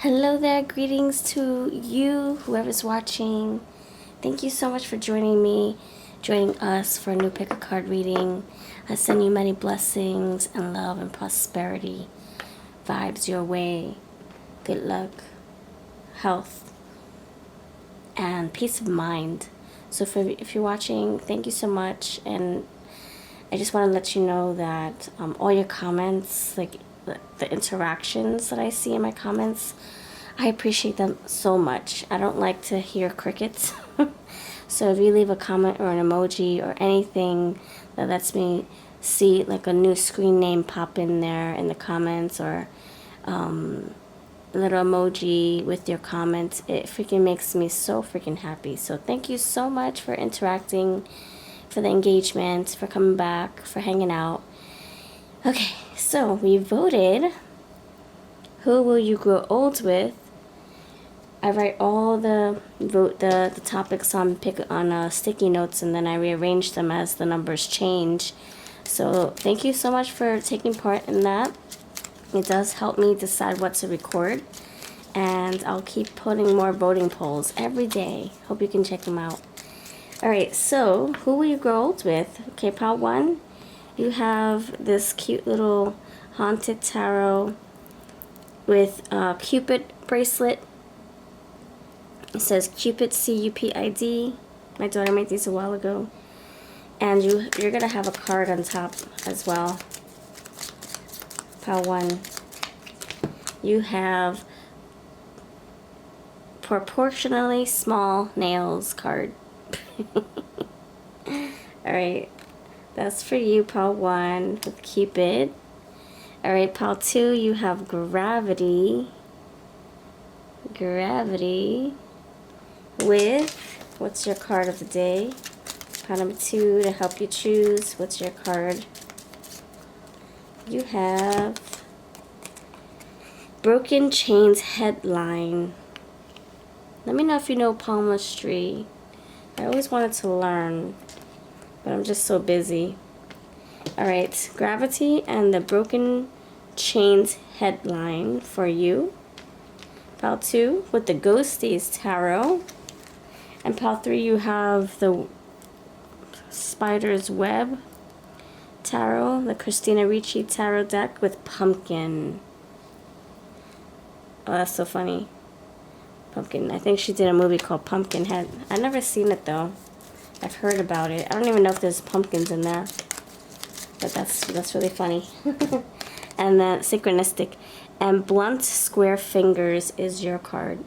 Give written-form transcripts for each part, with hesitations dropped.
Hello there, greetings to you, whoever's watching. Thank you so much for joining us for a new pick a card reading. I send you many blessings and love and prosperity vibes your way. Good luck, health, and peace of mind. So if you're watching, thank you so much. And I just want to let you know that all your comments, like the interactions that I see in my comments, I appreciate them so much. I don't like to hear crickets. So if you leave a comment or an emoji or anything that lets me see like a new screen name pop in there in the comments, or a little emoji with your comments, it freaking makes me so freaking happy. So thank you so much for interacting, for the engagement, for coming back, for hanging out. Okay, so we voted, who will you grow old with? I write all the topics on sticky notes, and then I rearrange them as the numbers change. So thank you so much for taking part in that. It does help me decide what to record, and I'll keep putting more voting polls every day. Hope you can check them out. Alright, so who will you grow old with? Okay, pile 1, you have this cute little haunted tarot with a Cupid bracelet. It says Cupid, C-U-P-I-D. My daughter made these a while ago. And you're going to have a card on top as well. Pile 1. You have proportionally small nails card. Alright. That's for you, pile 1 with Cupid. Alright, pile 2, you have Gravity. Gravity. With, what's your card of the day? Pile number 2 to help you choose. What's your card? You have Broken Chains Headline. Let me know if you know palmistry. I always wanted to learn, but I'm just so busy. Alright, Gravity and the Broken Chains Headline for you. Pile 2 with the Ghosties Tarot. And pile 3, you have the Spider's Web Tarot, the Christina Ricci Tarot deck with Pumpkin. Oh, that's so funny. Pumpkin. I think she did a movie called Pumpkinhead. I've never seen it though. I've heard about it. I don't even know if there's pumpkins in there. But that's really funny. And then Synchronistic. And Blunt Square Fingers is your card.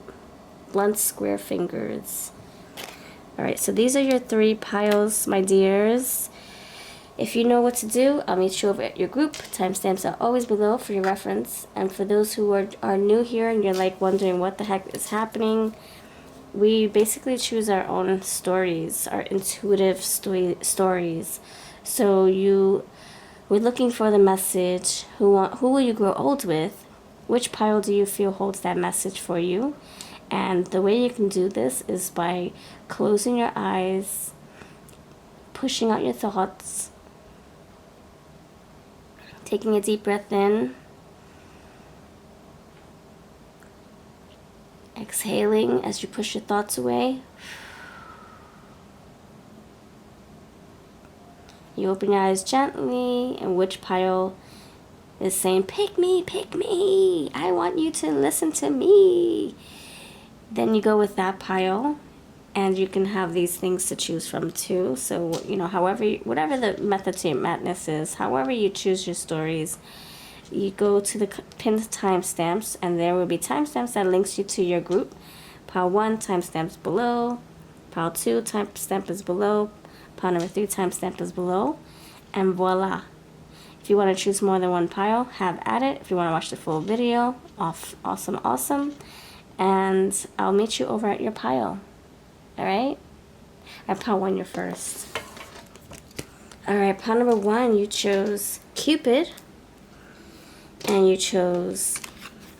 Blunt Square Fingers. Alright, so these are your 3 piles, my dears. If you know what to do, I'll meet you over at your group. Timestamps are always below for your reference. And for those who are new here and you're like wondering what the heck is happening, we basically choose our own stories, our intuitive stories. So we're looking for the message. Who will you grow old with? Which pile do you feel holds that message for you? And the way you can do this is by closing your eyes, pushing out your thoughts, taking a deep breath in, exhaling as you push your thoughts away. You open your eyes gently, and which pile is saying, pick me, I want you to listen to me. Then you go with that pile, and you can have these things to choose from too. So, you know, whatever the method to your madness is, however you choose your stories, you go to the pinned timestamps, and there will be timestamps that links you to your group. Pile 1, timestamps below. Pile 2, timestamp is below. Pile number 3, timestamp is below. And voila. If you want to choose more than one pile, have at it. If you want to watch the full video, awesome. And I'll meet you over at your pile. Alright? At pile 1, you're first. Alright, pile number 1, you chose Cupid. And you chose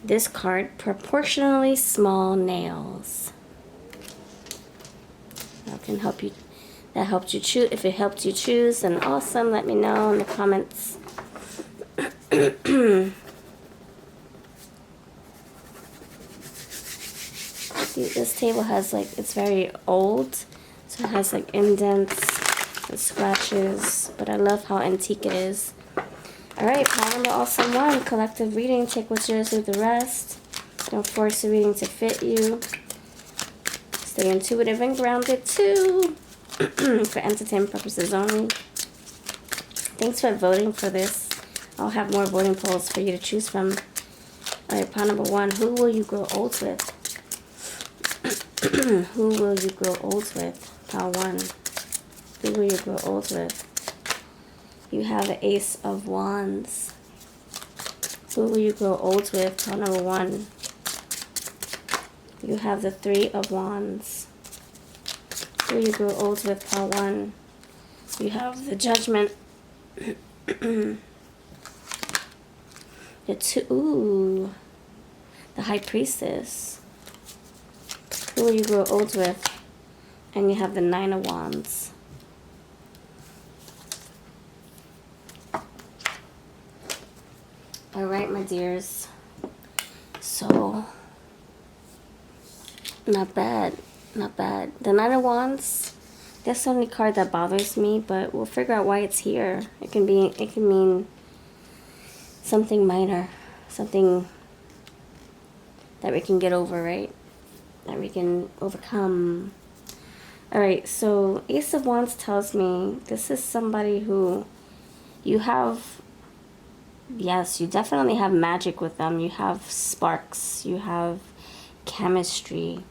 this card, Proportionally Small Nails. That can help you. That helped you choose. If it helped you choose, then awesome. Let me know in the comments. This table has like, it's very old, so it has like indents and scratches, but I love how antique it is. Alright, Paranormal Awesome 1, collective reading. Take what's yours, leave the rest. Don't force the reading to fit you. Stay intuitive and grounded too. For entertainment purposes only. Thanks for voting for this. I'll have more voting polls for you to choose from. Alright, pile number 1. Who will you grow old with? Who will you grow old with? Pile 1. Who will you grow old with? You have the Ace of Wands. Who will you grow old with? Pile number 1. You have the Three of Wands. Who will you grow old with? Pile 1. You have the Judgment. The High Priestess. Who will you grow old with? And you have the Nine of Wands. Alright, my dears. So, not bad. Not bad. The Nine of Wands, that's the only card that bothers me, but we'll figure out why it's here. It can mean something minor. Something that we can get over, right? That we can overcome. Alright, so Ace of Wands tells me this is somebody who you have, yes, you definitely have magic with them. You have sparks. You have chemistry.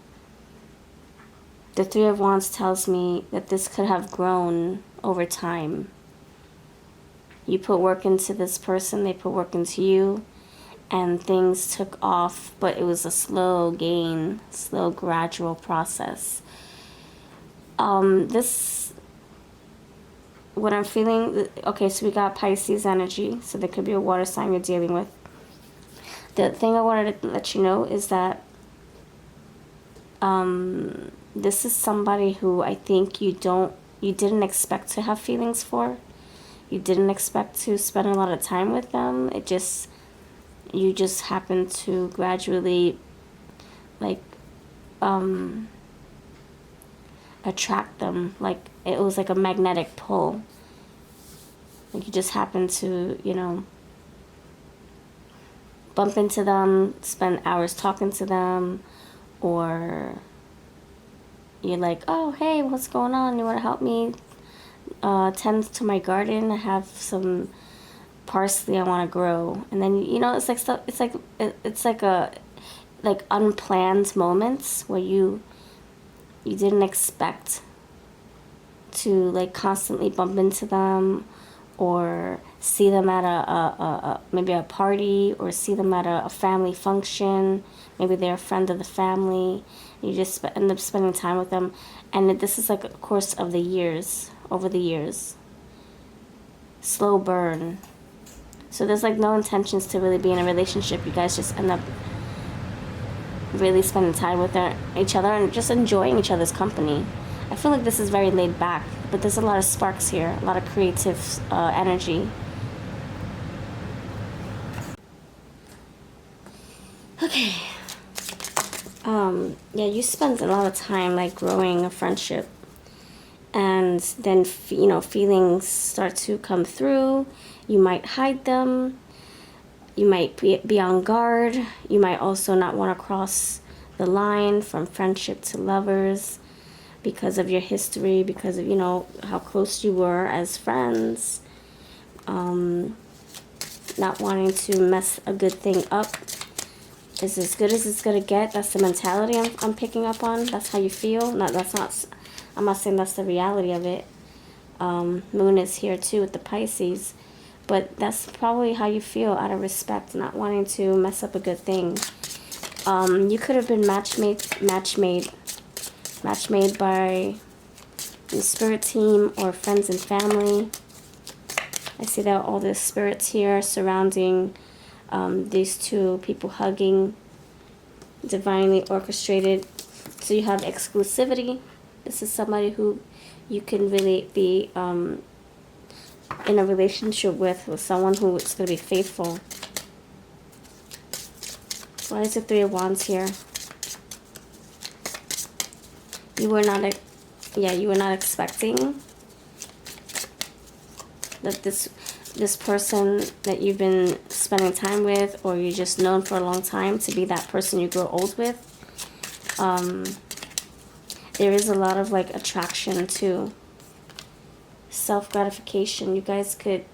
The Three of Wands tells me that this could have grown over time. You put work into this person, they put work into you, and things took off, but it was a slow gain, slow, gradual process. What I'm feeling, okay, so we got Pisces energy, so there could be a water sign you're dealing with. The thing I wanted to let you know is that this is somebody who I think you didn't expect to have feelings for. You didn't expect to spend a lot of time with them. You just happened to gradually, like, attract them. Like, it was like a magnetic pull. Like, you just happened to, you know, bump into them, spend hours talking to them, or you're like, oh, hey, what's going on? You want to help me tend to my garden? I have some parsley I want to grow. And then, you know, it's like stuff. It's like unplanned moments where you didn't expect to, like, constantly bump into them or see them at maybe a party, or see them at a family function. Maybe they're a friend of the family. You just end up spending time with them. And this is like a course of the years, over the years. Slow burn. So there's like no intentions to really be in a relationship. You guys just end up really spending time with each other and just enjoying each other's company. I feel like this is very laid back, but there's a lot of sparks here, a lot of creative energy. Okay. Yeah, you spend a lot of time like growing a friendship, and then you know, feelings start to come through. You might hide them. You might be on guard. You might also not want to cross the line from friendship to lovers because of your history, because of, you know, how close you were as friends. Not wanting to mess a good thing up. Is as good as it's gonna get. That's the mentality I'm picking up on. That's how you feel. I'm not saying that's the reality of it. Moon is here too with the Pisces, but that's probably how you feel, out of respect, not wanting to mess up a good thing. You could have been match made by the spirit team or friends and family. I see that all the spirits here surrounding these two people hugging, divinely orchestrated. So you have exclusivity. This is somebody who you can really be in a relationship with someone who is going to be faithful. Why is the Three of Wands here? You were not, you were not expecting that this person that you've been spending time with, or you just known for a long time, to be that person you grow old with. There is a lot of like attraction to self-gratification. You guys could,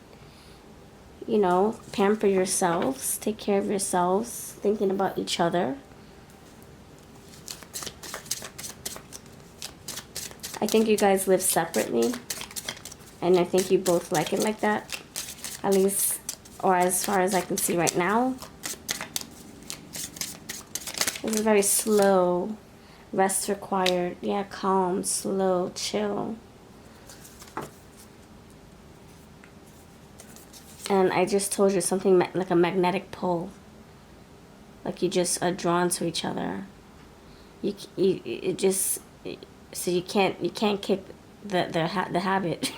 you know, pamper yourselves, take care of yourselves, thinking about each other. I think you guys live separately, and I think you both like it like that, at least, or as far as I can see right now. This is very slow, rest required, yeah, calm, slow, chill. And I just told you something like a magnetic pull, like you just are drawn to each other. It just, so you can't kick the habit.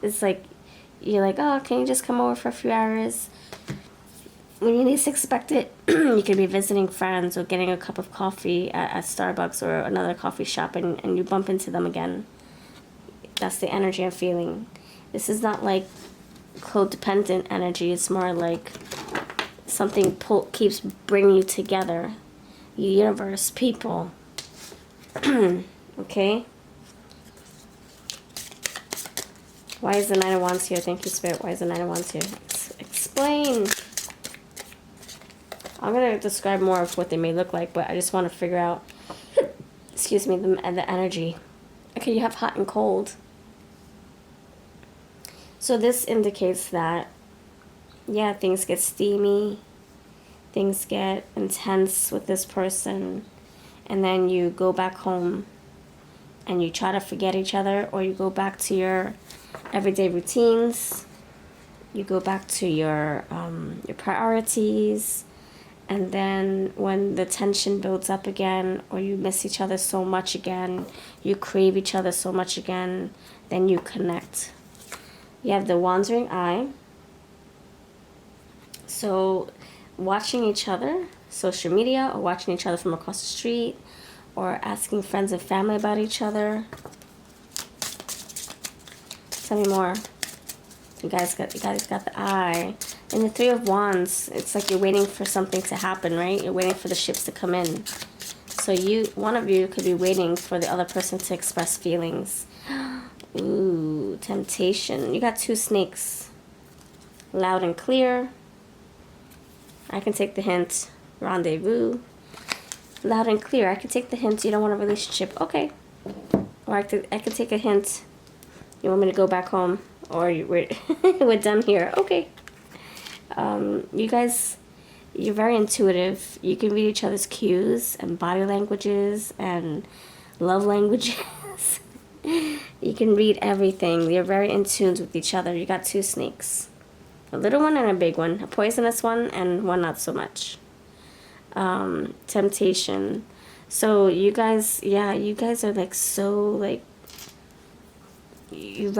It's like, you're like, oh, can you just come over for a few hours? When you least expect it, you could be visiting friends or getting a cup of coffee at Starbucks or another coffee shop, and you bump into them again. That's the energy I'm feeling. This is not like codependent energy. It's more like something keeps bringing you together. Universe, people. Okay? Why is the Nine of Wands here? Thank you, Spirit. Why is the Nine of Wands here? Explain. I'm going to describe more of what they may look like, but I just want to figure out, excuse me, the energy. Okay, you have hot and cold. So this indicates that, yeah, things get steamy, things get intense with this person, and then you go back home and you try to forget each other, or you go back to your everyday routines, you go back to your priorities, and then when the tension builds up again, or you miss each other so much again, you crave each other so much again, then you connect. You have the wandering eye. So watching each other, social media, or watching each other from across the street, or asking friends and family about each other. Tell me more. You guys got the eye. And the Three of Wands, it's like you're waiting for something to happen, right? You're waiting for the ships to come in. So one of you could be waiting for the other person to express feelings. Ooh, temptation. You got two snakes. Loud and clear. I can take the hint. Rendezvous. Loud and clear. I can take the hint. You don't want a relationship. Okay. Or I could take a hint. You want me to go back home? Or we're done here. Okay. You guys, you're very intuitive. You can read each other's cues and body languages and love languages. You can read everything. You're very in tune with each other. You got two snakes. A little one and a big one. A poisonous one and one not so much. Temptation. So you guys, yeah, you guys are like so like, you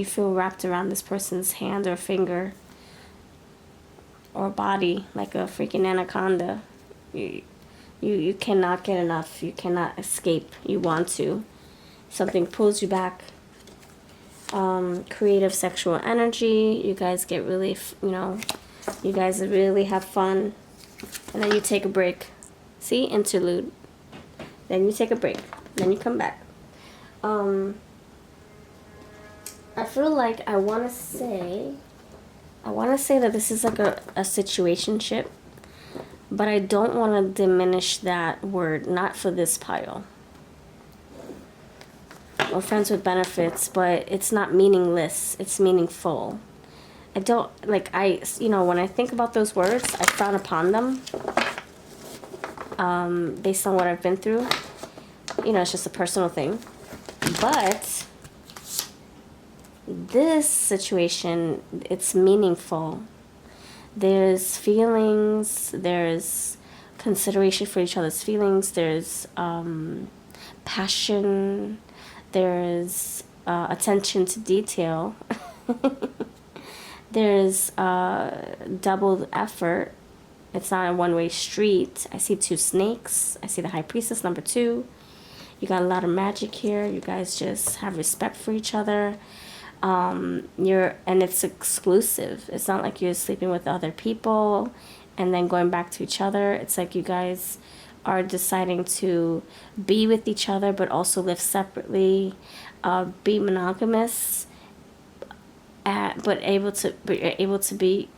feel wrapped around this person's hand or finger or body like a freaking anaconda. You cannot get enough. You cannot escape. You want to. Something pulls you back. Creative sexual energy. You guys get really, you guys really have fun. And then you take a break. See? Interlude. Then you take a break. Then you come back. I feel like I want to say that this is like a situationship, but I don't want to diminish that word, not for this pile. Or friends with benefits, but it's not meaningless, it's meaningful. I don't, like, when I think about those words, I frown upon them, based on what I've been through. It's just a personal thing. But this situation, it's meaningful. There's feelings, there's consideration for each other's feelings, there's passion, there's attention to detail, there's doubled effort. It's not a one-way street. I see two snakes. I see the High Priestess, number 2. You got a lot of magic here. You guys just have respect for each other. And it's exclusive. It's not like you're sleeping with other people and then going back to each other. It's like you guys are deciding to be with each other but also live separately, be monogamous, but able to be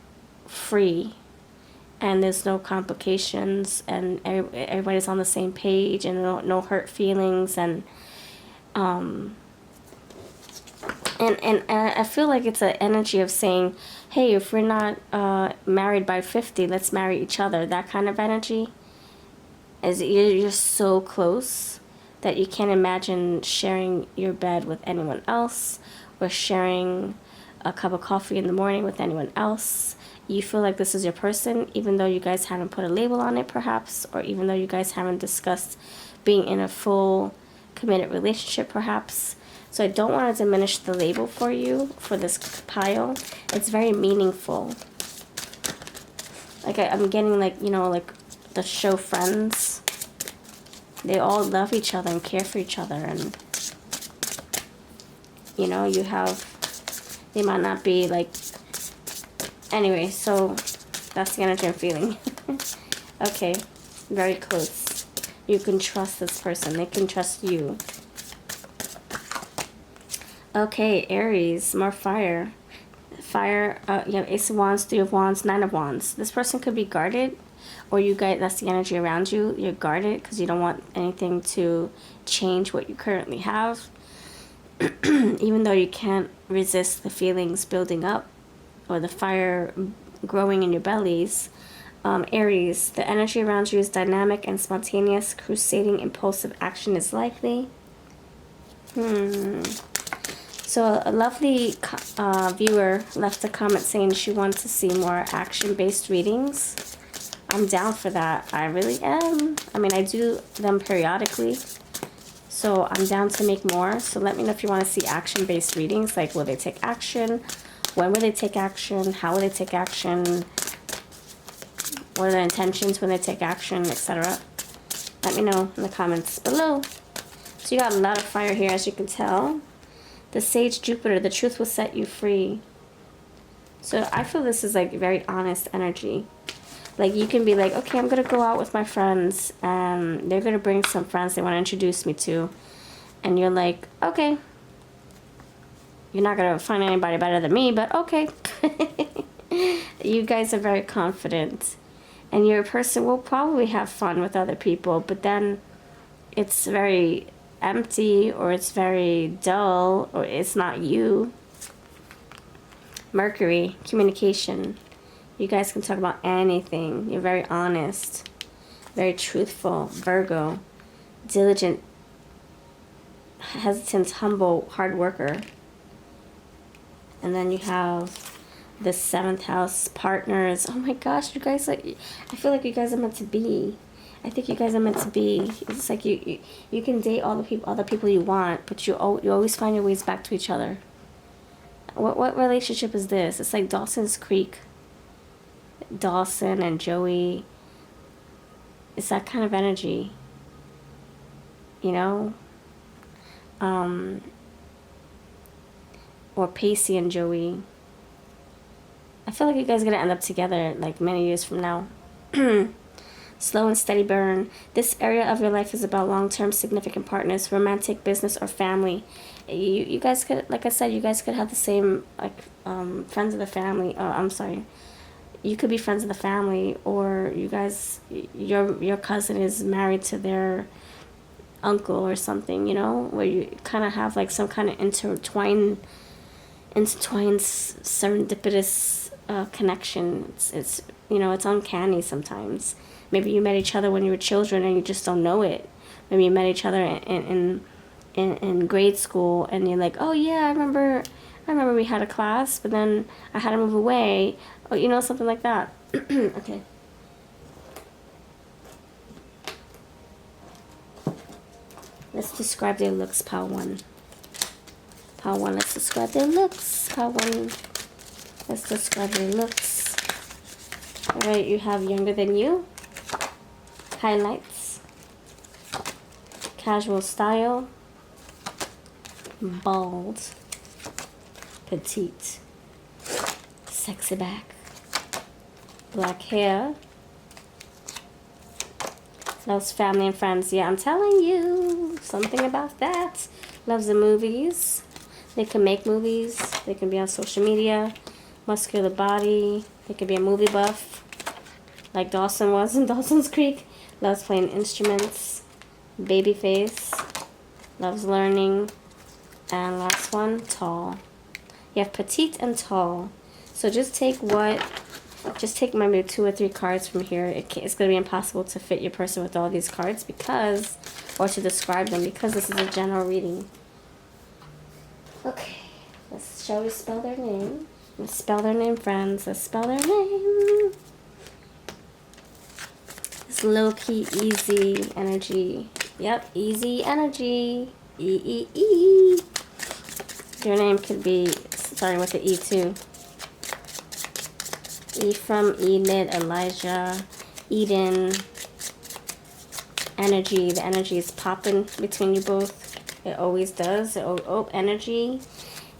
free, and there's no complications, and everybody's on the same page, and no hurt feelings, and I feel like it's an energy of saying, hey, if we're not married by 50, let's marry each other. That kind of energy. Is you're so close that you can't imagine sharing your bed with anyone else, or sharing a cup of coffee in the morning with anyone else. You feel like this is your person, even though you guys haven't put a label on it, perhaps, or even though you guys haven't discussed being in a full committed relationship, perhaps. So I don't want to diminish the label for you for this pile. It's very meaningful. Like I'm getting, like, you know, like the show Friends. They all love each other and care for each other, and you know, you have, they might not be like, anyway, so that's the energy I'm feeling. Okay, very close. You can trust this person. They can trust you. Okay, Aries, more fire. Fire, you have Ace of Wands, Three of Wands, Nine of Wands. This person could be guarded, or you guys, that's the energy around you. You're guarded because you don't want anything to change what you currently have. Even though you can't resist the feelings building up, or the fire growing in your bellies. Aries, the energy around you is dynamic and spontaneous. Crusading, impulsive action is likely. So a lovely viewer left a comment saying she wants to see more action-based readings. I'm down for that. I really am. I mean, I do them periodically, so I'm down to make more. So let me know if you want to see action-based readings. Like, will they take action? When will they take action? How will they take action? What are their intentions when they take action, etc.? Let me know in the comments below. So you got a lot of fire here, as you can tell. The Sage Jupiter, the truth will set you free. So I feel this is like very honest energy. Like you can be like, okay, I'm going to go out with my friends, and they're going to bring some friends they want to introduce me to. And you're like, okay. You're not going to find anybody better than me, but okay. You guys are very confident. And your person will probably have fun with other people, but then it's very empty, or it's very dull, or it's not you. Mercury, communication. You guys can talk about anything. You're very honest, very truthful. Virgo, diligent, hesitant, humble, hard worker. And then you have the 7th house, partners. Oh my gosh, you guys, like, I feel like you guys are meant to be. I think you guys are meant to be. It's like you can date all the people you want, but you always find your ways back to each other. What relationship is this? It's like Dawson's Creek. Dawson and Joey. It's that kind of energy. You know? Or Pacey and Joey. I feel like you guys are going to end up together like many years from now. Slow and steady burn. This area of your life is about long-term significant partners, romantic, business, or family. You guys could, like I said, you guys could have the same, like, friends of the family. I'm sorry. You could be friends of the family, or you guys, your cousin is married to their uncle or something, you know, where you kind of have like some kind of intertwined serendipitous connection. It's you know, it's uncanny sometimes. Maybe you met each other when you were children and you just don't know it. Maybe you met each other in grade school, and you're like, oh yeah, I remember we had a class, but then I had to move away. Or, you know, something like that. Okay. Let's describe their looks, pile 1. Pile 1, let's describe their looks. Pile 1, let's describe their looks. Alright, you have younger than you. Highlights. casual style, bald, petite, sexy back, black hair, loves family and friends. Yeah, I'm telling you something about that. Loves the movies. They can make movies. They can be on social media. Muscular body. They could be a movie buff, like Dawson was in Dawson's Creek. Loves playing instruments. Baby face. Loves learning. And last one, tall. You have petite and tall. So just take maybe 2 or 3 cards from here. It's going to be impossible to fit your person with all these cards because, or to describe them, because this is a general reading. Okay, shall we spell their name? Let's spell their name, friends. Let's spell their name. It's low-key, easy energy. Yep, easy energy. E. Your name could be starting with the E too. Ephraim, Enid, Elijah, Eden. Energy. The energy is popping between you both. It always does. Energy.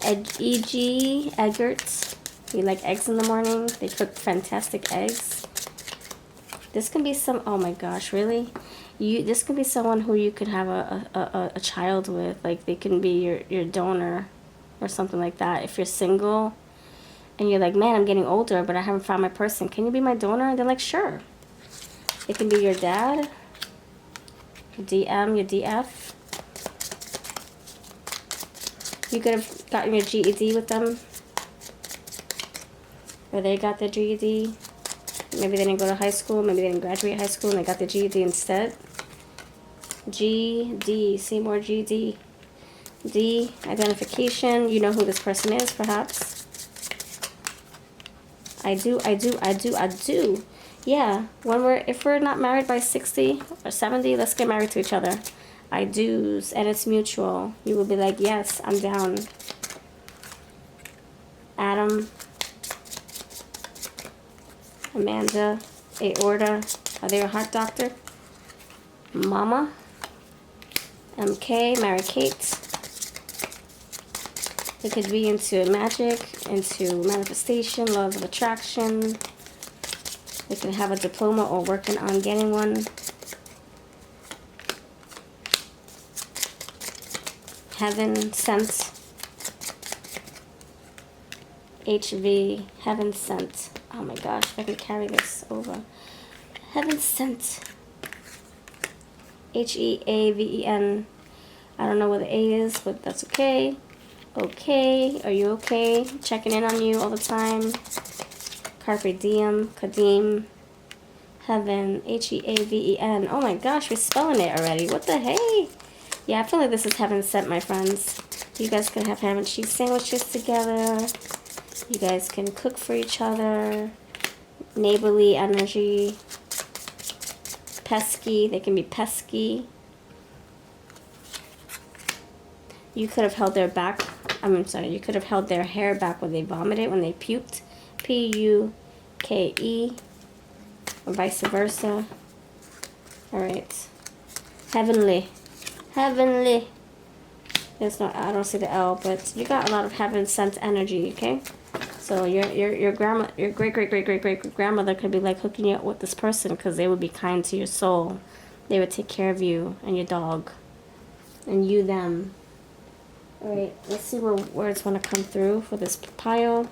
E.G. Eggert. You like eggs in the morning? They cook fantastic eggs. This can be oh my gosh, really? This could be someone who you could have a child with. Like, they can be your donor or something like that. If you're single and you're like, man, I'm getting older, but I haven't found my person. Can you be my donor? And they're like, sure. It can be your dad, your DM, your DF. You could have gotten your GED with them. Or they got their GED. Maybe they didn't go to high school. Maybe they didn't graduate high school and they got the GED instead. GD, see more GD. D, identification. You know who this person is, perhaps. I do. Yeah, if we're not married by 60 or 70, let's get married to each other. I do's, and it's mutual. You will be like, yes, I'm down. Adam, Amanda, Aorta. Are they a heart doctor? Mama, MK, Mary Kate. They could be into magic, into manifestation, laws of attraction. They could have a diploma or working on getting one. Heaven sent. HV, heaven sent. Oh my gosh, if I can carry this over. Heaven sent. HEAVEN. I don't know what the A is, but that's okay. Okay, are you okay? Checking in on you all the time. Carpe diem, Kadim. Heaven, HEAVEN. Oh my gosh, we're spelling it already. What the hey? Yeah, I feel like this is heaven sent, my friends. You guys can have ham and cheese sandwiches together. You guys can cook for each other. Neighborly energy. Pesky. They can be pesky. You could have held their back. You could have held their hair back when they vomited, when they puked. PUKE. Or vice versa. Alright. Heavenly. Heavenly. There's no, I don't see the L, but you got a lot of heaven sent energy, okay? So your great grandmother could be like hooking you up with this person because they would be kind to your soul. They would take care of you and your dog, and you them. All right, let's see where words want to come through for this pile.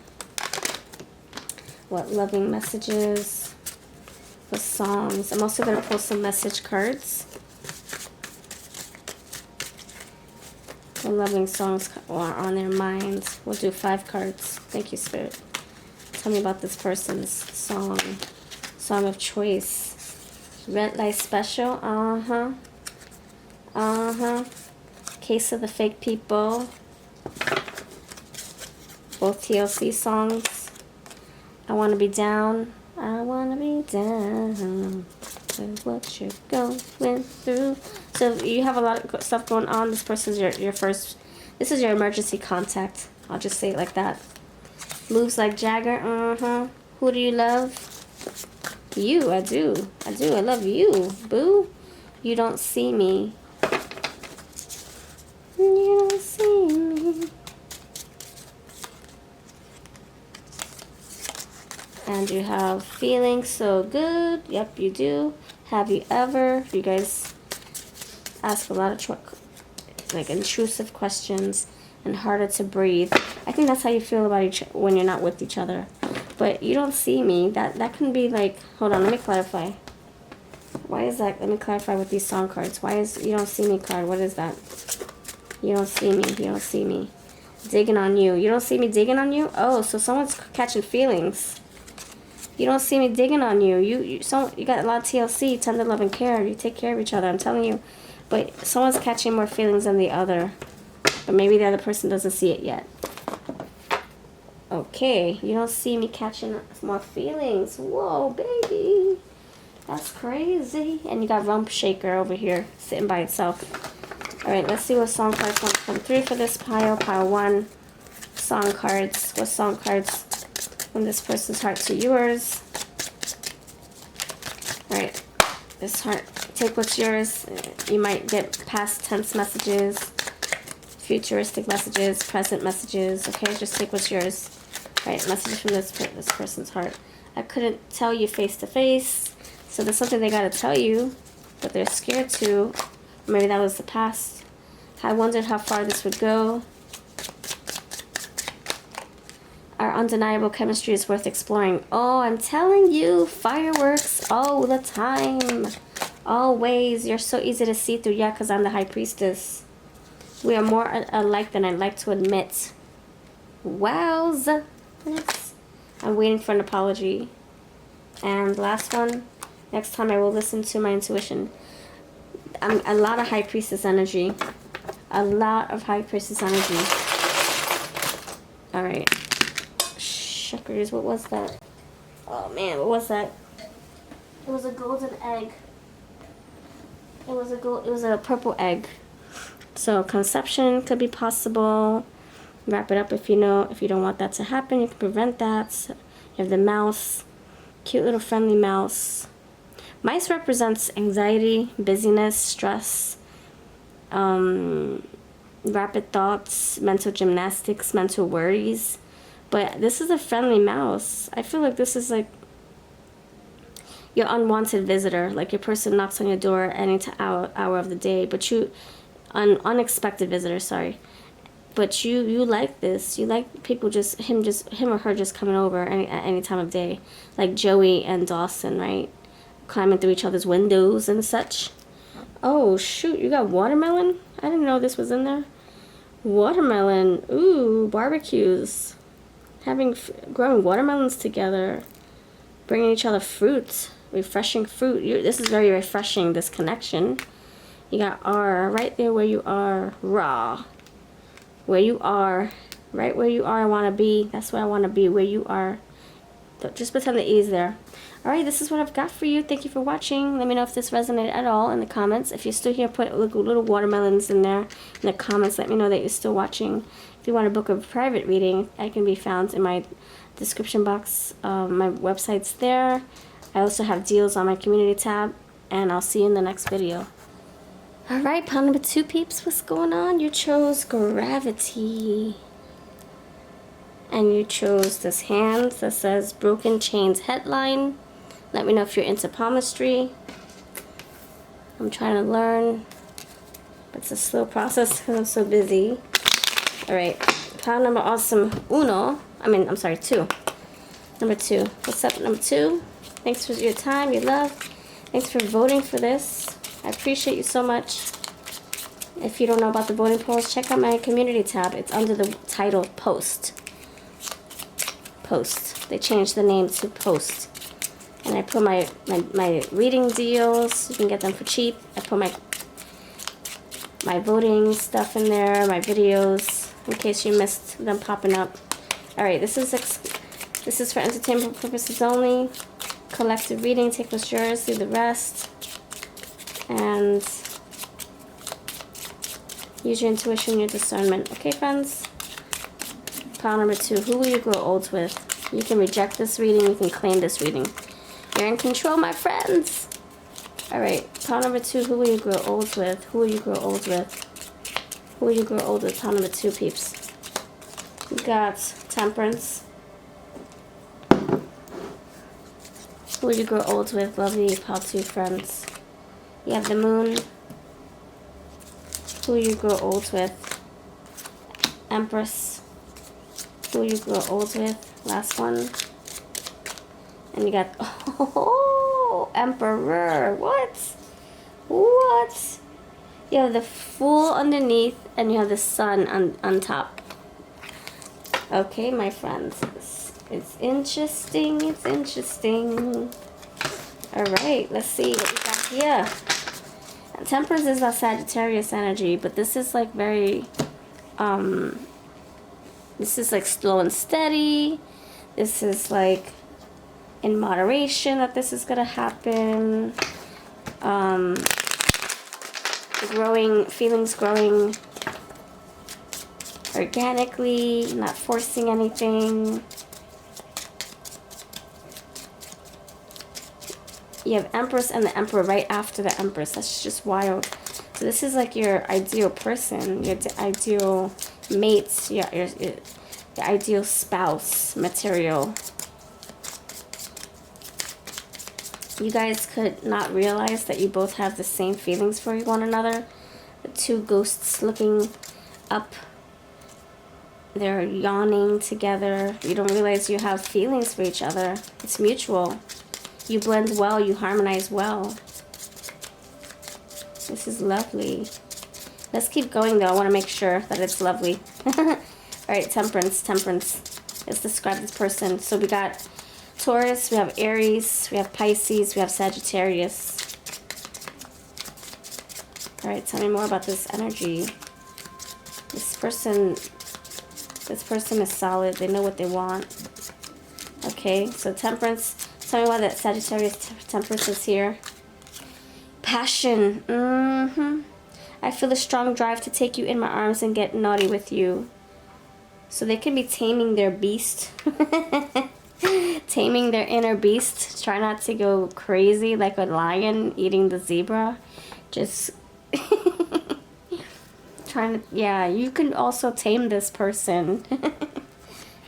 What loving messages? The songs. I'm also gonna pull some message cards. The loving songs are on their minds. We'll do 5 cards. Thank you, Spirit. Tell me about this person's song. Song of choice. Red light special. Case of the fake people. Both TLC songs. I want to be down. I want to be down with what you're going through. So you have a lot of stuff going on. This person's your first. This is your emergency contact. I'll just say it like that. Moves like Jagger. Who do you love? You. I do. I love you, boo. You don't see me. And you have feeling so good. Yep, you do. Have you ever? You guys ask a lot of like intrusive questions and harder to breathe. I think that's how you feel about when you're not with each other. But you don't see me. That can be like, hold on, let me clarify. Why is that? Let me clarify with these song cards. Why is you don't see me card? What is that? You don't see me. You don't see me. Digging on you. You don't see me digging on you? Oh, so someone's catching feelings. You don't see me digging on you. You got a lot of TLC, tender love and care. You take care of each other, I'm telling you. But someone's catching more feelings than the other. But maybe the other person doesn't see it yet. Okay, you don't see me catching more feelings. Whoa, baby. That's crazy. And you got Rump Shaker over here, sitting by itself. Alright, let's see what song cards want to come through for this pile. Pile 1. Song cards. What song cards from this person's heart to yours? Alright, this heart. Take what's yours. You might get past tense messages, futuristic messages, present messages. Okay, just take what's yours. Alright, messages from this person's heart. I couldn't tell you face to face, so there's something they gotta tell you, but they're scared to. Maybe that was the past. I wondered how far this would go. Our undeniable chemistry is worth exploring. Oh, I'm telling you, fireworks all the time. Always. You're so easy to see through. Yeah, because I'm the High Priestess. We are more alike than I'd like to admit. Wowza. Yes. I'm waiting for an apology. And last one. Next time I will listen to my intuition. A lot of High Priestess energy. A lot of High Priestess energy. Alright. Shuckers, what was that? Oh man, what was that? It was a golden egg. It was a purple egg. So conception could be possible. Wrap it up if you know. If you don't want that to happen, you can prevent that. You have the mouse. Cute little friendly mouse. Mice represents anxiety, busyness, stress, rapid thoughts, mental gymnastics, mental worries. But this is a friendly mouse. I feel like this is like your unwanted visitor. Like your person knocks on your door any hour of the day, but you, unexpected visitor, sorry. But you like this. You like people him or her just coming over at any time of day. Like Joey and Dawson, right? Climbing through each other's windows and such. Oh shoot, you got watermelon? I didn't know this was in there. Watermelon. Ooh, barbecues. Growing watermelons together. Bringing each other fruit. Refreshing fruit. This is very refreshing, this connection. You got R right there where you are. Raw. Where you are. Right where you are, I want to be. That's where I want to be, where you are. Just pretend the E is there. Alright, this is what I've got for you. Thank you for watching. Let me know if this resonated at all in the comments. If you're still here, put little watermelons in there in the comments. Let me know that you're still watching. If you want to book a private reading, I can be found in my description box. My website's there. I also have deals on my community tab. And I'll see you in the next video. Alright, pile number 2 peeps, what's going on? You chose gravity. And you chose this hand that says Broken Chains headline. Let me know if you're into palmistry. I'm trying to learn, but it's a slow process because I'm so busy. Alright, pile number awesome 2. Number 2. What's up, number 2? Thanks for your time, your love. Thanks for voting for this. I appreciate you so much. If you don't know about the voting polls, check out my community tab. It's under the title Post. Post. They changed the name to Post. And I put my reading deals. You can get them for cheap. I put my voting stuff in there, my videos, in case you missed them popping up. Alright, this is for entertainment purposes only. Collective reading. Take what's yours, do the rest. And use your intuition, your discernment. Okay, friends? Pile number 2. Who will you grow old with? You can reject this reading. You can claim this reading. You're in control, my friends. Alright, pile number 2. Who will you grow old with? Who will you grow old with? Who will you grow old with? Pile number 2, peeps. We got Temperance. Who you grow old with, lovely pile 2 friends. You have the moon. Who you grow old with. Empress. Who you grow old with. Last one. And you got, oh, Emperor. What? What? You have the Fool underneath, and you have the Sun on top. Okay, my friends. It's interesting. It's interesting. Alright, let's see what we got here. And Temperance is a Sagittarius energy, but this is like very, this is like slow and steady. This is like in moderation that this is gonna happen. Feelings growing organically, not forcing anything. You have Empress and the Emperor right after the Empress. That's just wild. So this is like your ideal person, your ideal mate, your ideal spouse material. You guys could not realize that you both have the same feelings for one another. The two ghosts looking up. They're yawning together. You don't realize you have feelings for each other. It's mutual. You blend well. You harmonize well. This is lovely. Let's keep going though. I want to make sure that it's lovely. Alright, Temperance. Temperance. Let's describe this person. So we got Taurus, we have Aries, we have Pisces, we have Sagittarius. Alright, tell me more about this energy. This person is solid. They know what they want. Okay, so Temperance. Tell me why that Sagittarius Temperance is here. Passion. I feel a strong drive to take you in my arms and get naughty with you. So they can be taming their beast. Taming their inner beast. Try not to go crazy like a lion eating the zebra. Just trying to, yeah, you can also tame this person.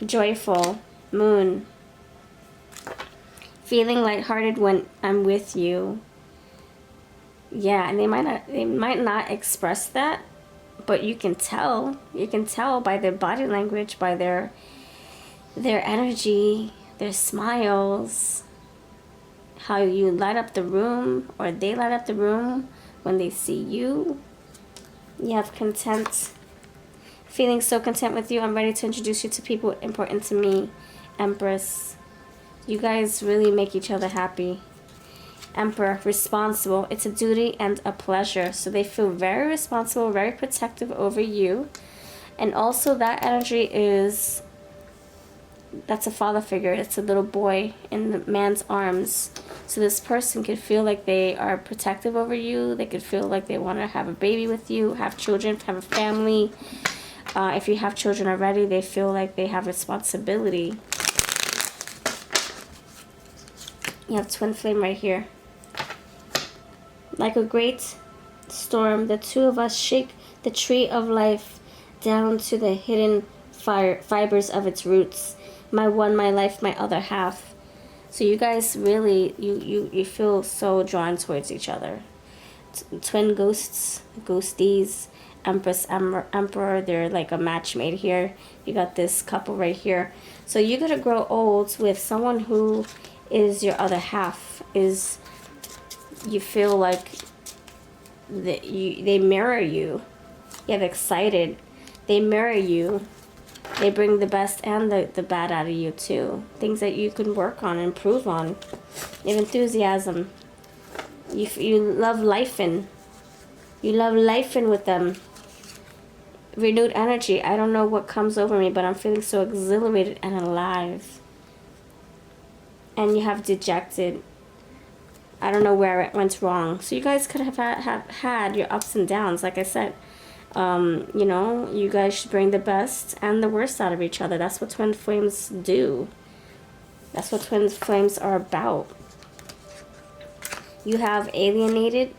Joyful. Moon. Feeling lighthearted when I'm with you. Yeah, and they might not express that, but you can tell. You can tell by their body language, by their energy, their smiles, how you light up the room, or they light up the room when they see you. You have content. Feeling so content with you, I'm ready to introduce you to people important to me. Empress. You guys really make each other happy. Emperor, responsible. It's a duty and a pleasure. So they feel very responsible, very protective over you. And also that energy is, that's a father figure. It's a little boy in the man's arms. So this person could feel like they are protective over you. They could feel like they want to have a baby with you, have children, have a family. If you have children already, they feel like they have responsibility. You have twin flame right here. Like a great storm, the two of us shake the tree of life down to the hidden fibers of its roots. My one, my life, my other half. So you guys really, you feel so drawn towards each other. Twin ghosts, ghosties, Empress, Emperor, they're like a match made here. You got this couple right here. So you're going to grow old with someone who is your other half. Is, you feel like that they mirror you. You have excited. They mirror you. They bring the best and the bad out of you too. Things that you can work on, improve on. You have enthusiasm. You love lifing. You love lifing with them. Renewed energy. I don't know what comes over me, but I'm feeling so exhilarated and alive. And you have dejected. I don't know where it went wrong. So you guys could have had your ups and downs. Like I said, you know, you guys should bring the best and the worst out of each other. That's what twin flames do. That's what twin flames are about. You have alienated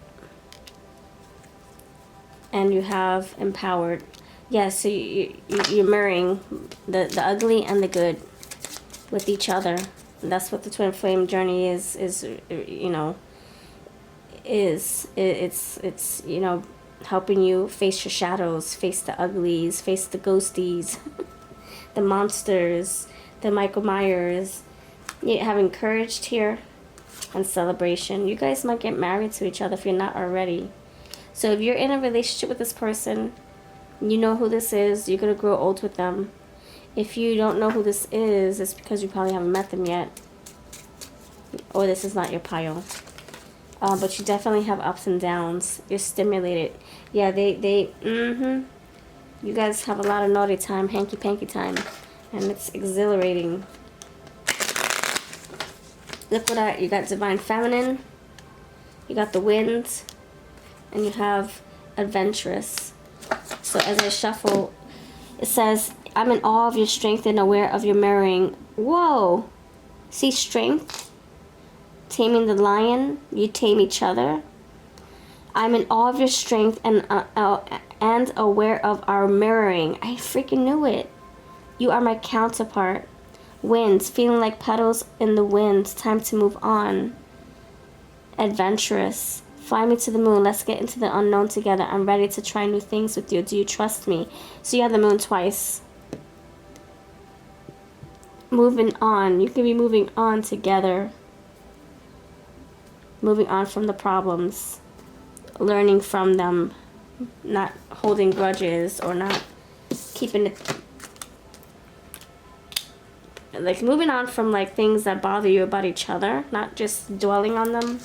and you have empowered. Yeah, so you're mirroring the ugly and the good with each other. That's what the twin flame journey is, you know, it's you know, helping you face your shadows, face the uglies, face the ghosties, the monsters, the Michael Myers. Having courage here and celebration. You guys might get married to each other if you're not already. So if you're in a relationship with this person, you know who this is. You're going to grow old with them. If you don't know who this is, it's because you probably haven't met them yet. Or this is not your pile. But you definitely have ups and downs. You're stimulated. Yeah, you guys have a lot of naughty time, hanky-panky time. And it's exhilarating. Look what you got divine feminine. You got the wind. And you have adventurous. So as I shuffle, it says, I'm in awe of your strength and aware of your mirroring. Whoa! See strength? Taming the lion. You tame each other. I'm in awe of your strength and aware of our mirroring. I freaking knew it. You are my counterpart. Winds, feeling like petals in the wind. Time to move on. Adventurous. Fly me to the moon. Let's get into the unknown together. I'm ready to try new things with you. Do you trust me? So you have the moon twice. Moving on. You can be moving on together. Moving on from the problems. Learning from them. Not holding grudges or not keeping it. Like moving on from like things that bother you about each other. Not just dwelling on them.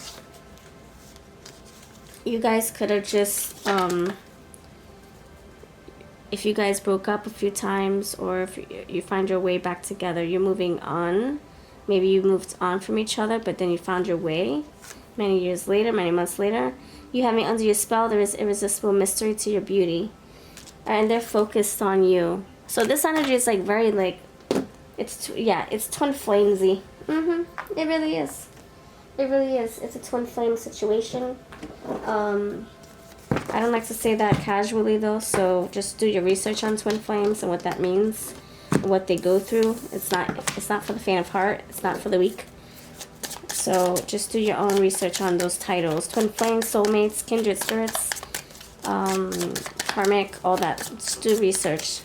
You guys could have just, if you guys broke up a few times or if you find your way back together, you're moving on. Maybe you moved on from each other, but then you found your way many years later, many months later. You have me under your spell. There is irresistible mystery to your beauty. And they're focused on you. So this energy is like very like, it's twin flamesy. It really is. It really is. It's a twin flame situation. I don't like to say that casually though, so just do your research on twin flames and what that means and what they go through. It's not for the faint of heart. It's not for the weak. So just do your own research on those titles. Twin flames, soulmates, kindred spirits, karmic, all that. Just do research.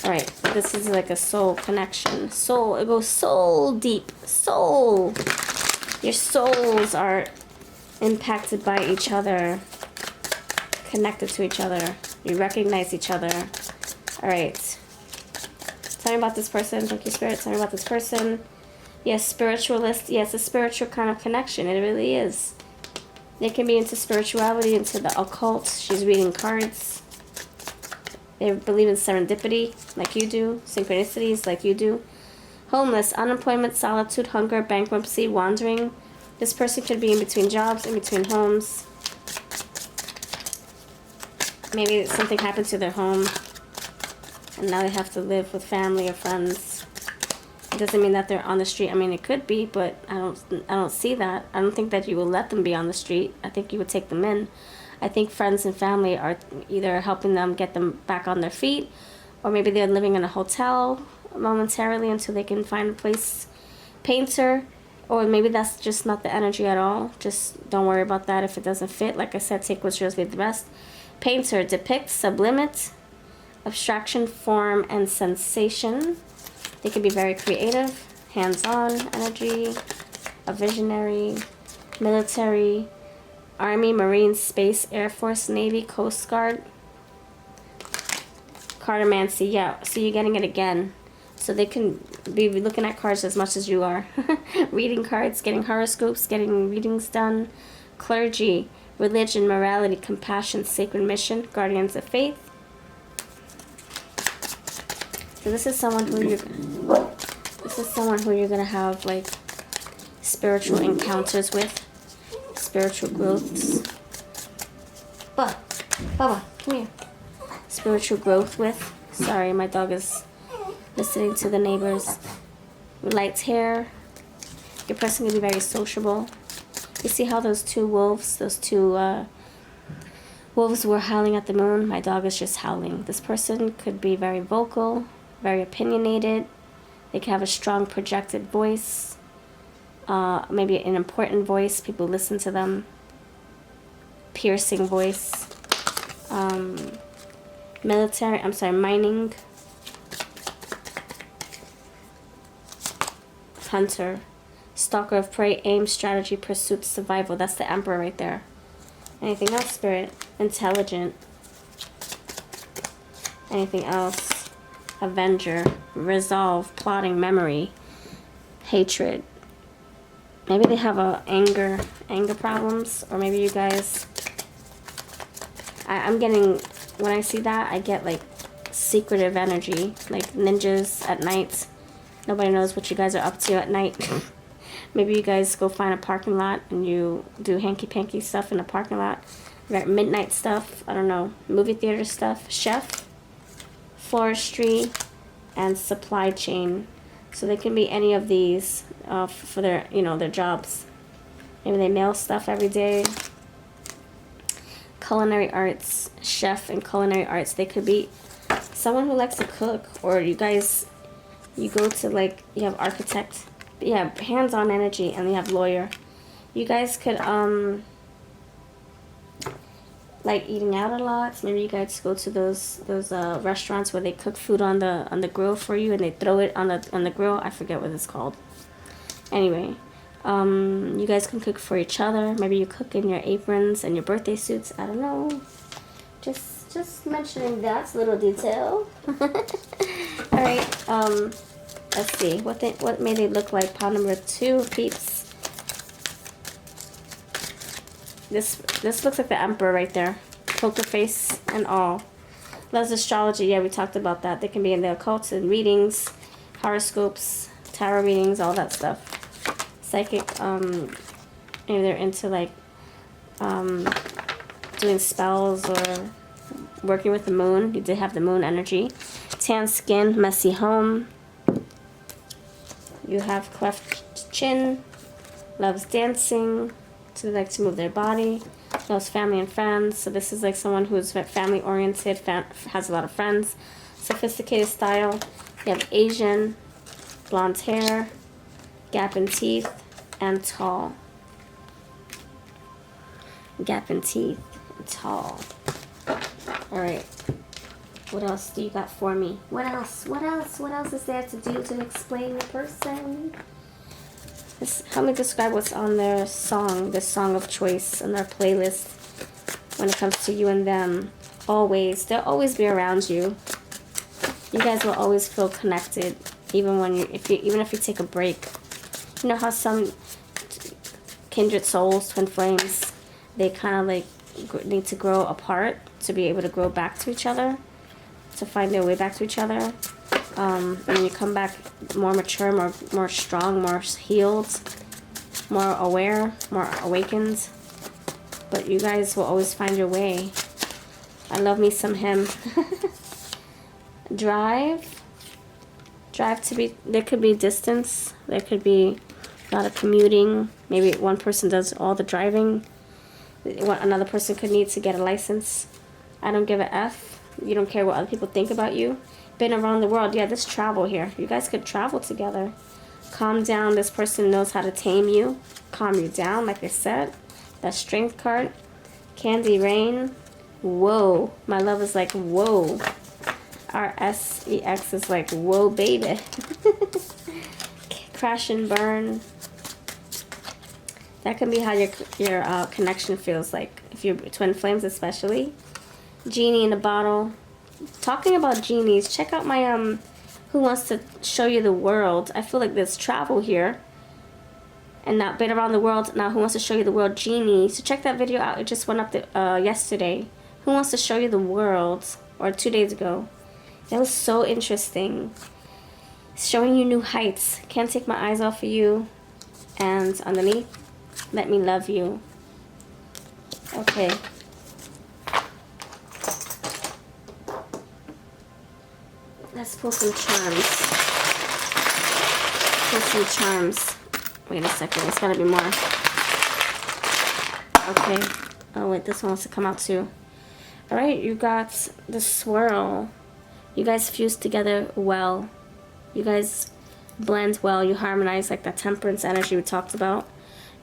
Alright, this is like a soul connection. Soul, it goes soul deep. Soul. Your souls are impacted by each other, connected to each other. You recognize each other. Alright. Tell me about this person. Thank you, Spirit. Tell me about this person. Yes, spiritualist. Yes, a spiritual kind of connection. It really is. They can be into spirituality, into the occult. She's reading cards. They believe in serendipity, like you do. Synchronicities, like you do. Homeless, unemployment, solitude, hunger, bankruptcy, wandering. This person could be in between jobs, in between homes. Maybe something happened to their home and now they have to live with family or friends. It doesn't mean that they're on the street. I mean, it could be, but I don't see that. I don't think that you will let them be on the street. I think you would take them in. I think friends and family are either helping them get them back on their feet, or maybe they're living in a hotel momentarily until they can find a place. Painter, or maybe that's just not the energy at all. Just don't worry about that if it doesn't fit. Like I said, take what's yours, leave the rest. Painter, depict, sublimate, abstraction, form, and sensation. They can be very creative, hands-on energy, a visionary, military, Army, Marines, Space, Air Force, Navy, Coast Guard. Cartomancy, yeah, so you're getting it again. So they can be looking at cards as much as you are. Reading cards, getting horoscopes, getting readings done. Clergy, religion, morality, compassion, sacred mission, guardians of faith. So this is someone who you're gonna have like spiritual encounters with, spiritual growths. Baba, come here. Spiritual growth with. Sorry, my dog is listening to the neighbors. Light hair. Your person can be very sociable. You see how those two wolves were howling at the moon? My dog is just howling. This person could be very vocal, very opinionated, They can have a strong projected voice, maybe an important voice. People listen to them. Piercing voice. Mining. Hunter. Stalker of prey, aim, strategy, pursuit, survival. That's the Emperor right there. Anything else, Spirit? Intelligent. Anything else? Avenger. Resolve, plotting, memory, hatred. Maybe they have anger problems, or maybe you guys. I'm getting, when I see that, I get like secretive energy, like ninjas at night. Nobody knows what you guys are up to at night. Maybe you guys go find a parking lot and you do hanky-panky stuff in the parking lot. You got midnight stuff, I don't know, movie theater stuff, chef, floristry, and supply chain. So they can be any of these for their, their jobs. Maybe they mail stuff every day. Culinary arts, chef and culinary arts. They could be someone who likes to cook, or you guys, you go to like, you have architect, you have hands-on energy, and you have lawyer. You guys could like eating out a lot. Maybe you guys go to those restaurants where they cook food on the grill for you, and they throw it on the grill. I forget what it's called. Anyway, you guys can cook for each other. Maybe you cook in your aprons and your birthday suits. I don't know. Just mentioning that little detail. All right. Let's see. What may they look like? Pile number 2, peeps. This looks like the Emperor right there. Poker face and all. Loves astrology. Yeah, we talked about that. They can be in the occult and readings, horoscopes, tarot readings, all that stuff. Psychic. Maybe they're into like doing spells or working with the moon. You did have the moon energy. Tan skin, messy home. You have cleft chin. Loves dancing. So they like to move their body. Loves family and friends. So this is like someone who's family oriented, has a lot of friends. Sophisticated style. You have Asian, blonde hair, gap in teeth, and tall. Gap in teeth and tall. Alright. What else do you got for me? What else? What else? What else is there to do to explain the person? Help me describe what's on their song, the song of choice, and their playlist when it comes to you and them. Always. They'll always be around you. You guys will always feel connected, even if you take a break. You know how some kindred souls, twin flames, they kind of like need to grow apart to be able to grow back to each other, to find their way back to each other. And you come back more mature, more strong, more healed, more aware, more awakened. But you guys will always find your way. I love me some him. Drive to be, there could be distance, there could be a lot of commuting. Maybe one person does all the driving. Another person could need to get a license. I don't give a F. You don't care what other people think about you. Been around the world. Yeah, this travel here. You guys could travel together. Calm down. This person knows how to tame you. Calm you down, like I said. That strength card. Candy rain. Whoa. My love is like, whoa. RSEX is like, whoa, baby. Crash and burn. That can be how your connection feels like. If you're twin flames especially. Genie in a bottle. Talking about genies, check out my Who Wants to Show You the World. I feel like there's travel here. And not been around the world. Now Who Wants to Show You the World Genie. So check that video out. It just went up yesterday. Who Wants to Show You the World? Or 2 days ago. That was so interesting. Showing you new heights. Can't take my eyes off of you. And underneath, let me love you. Okay. Let's pull some charms. Pull some charms. Wait a second, it's gotta be more. Okay. Oh wait, this one wants to come out too. Alright, you got the swirl. You guys fuse together well. You guys blend well. You harmonize, like that temperance energy we talked about.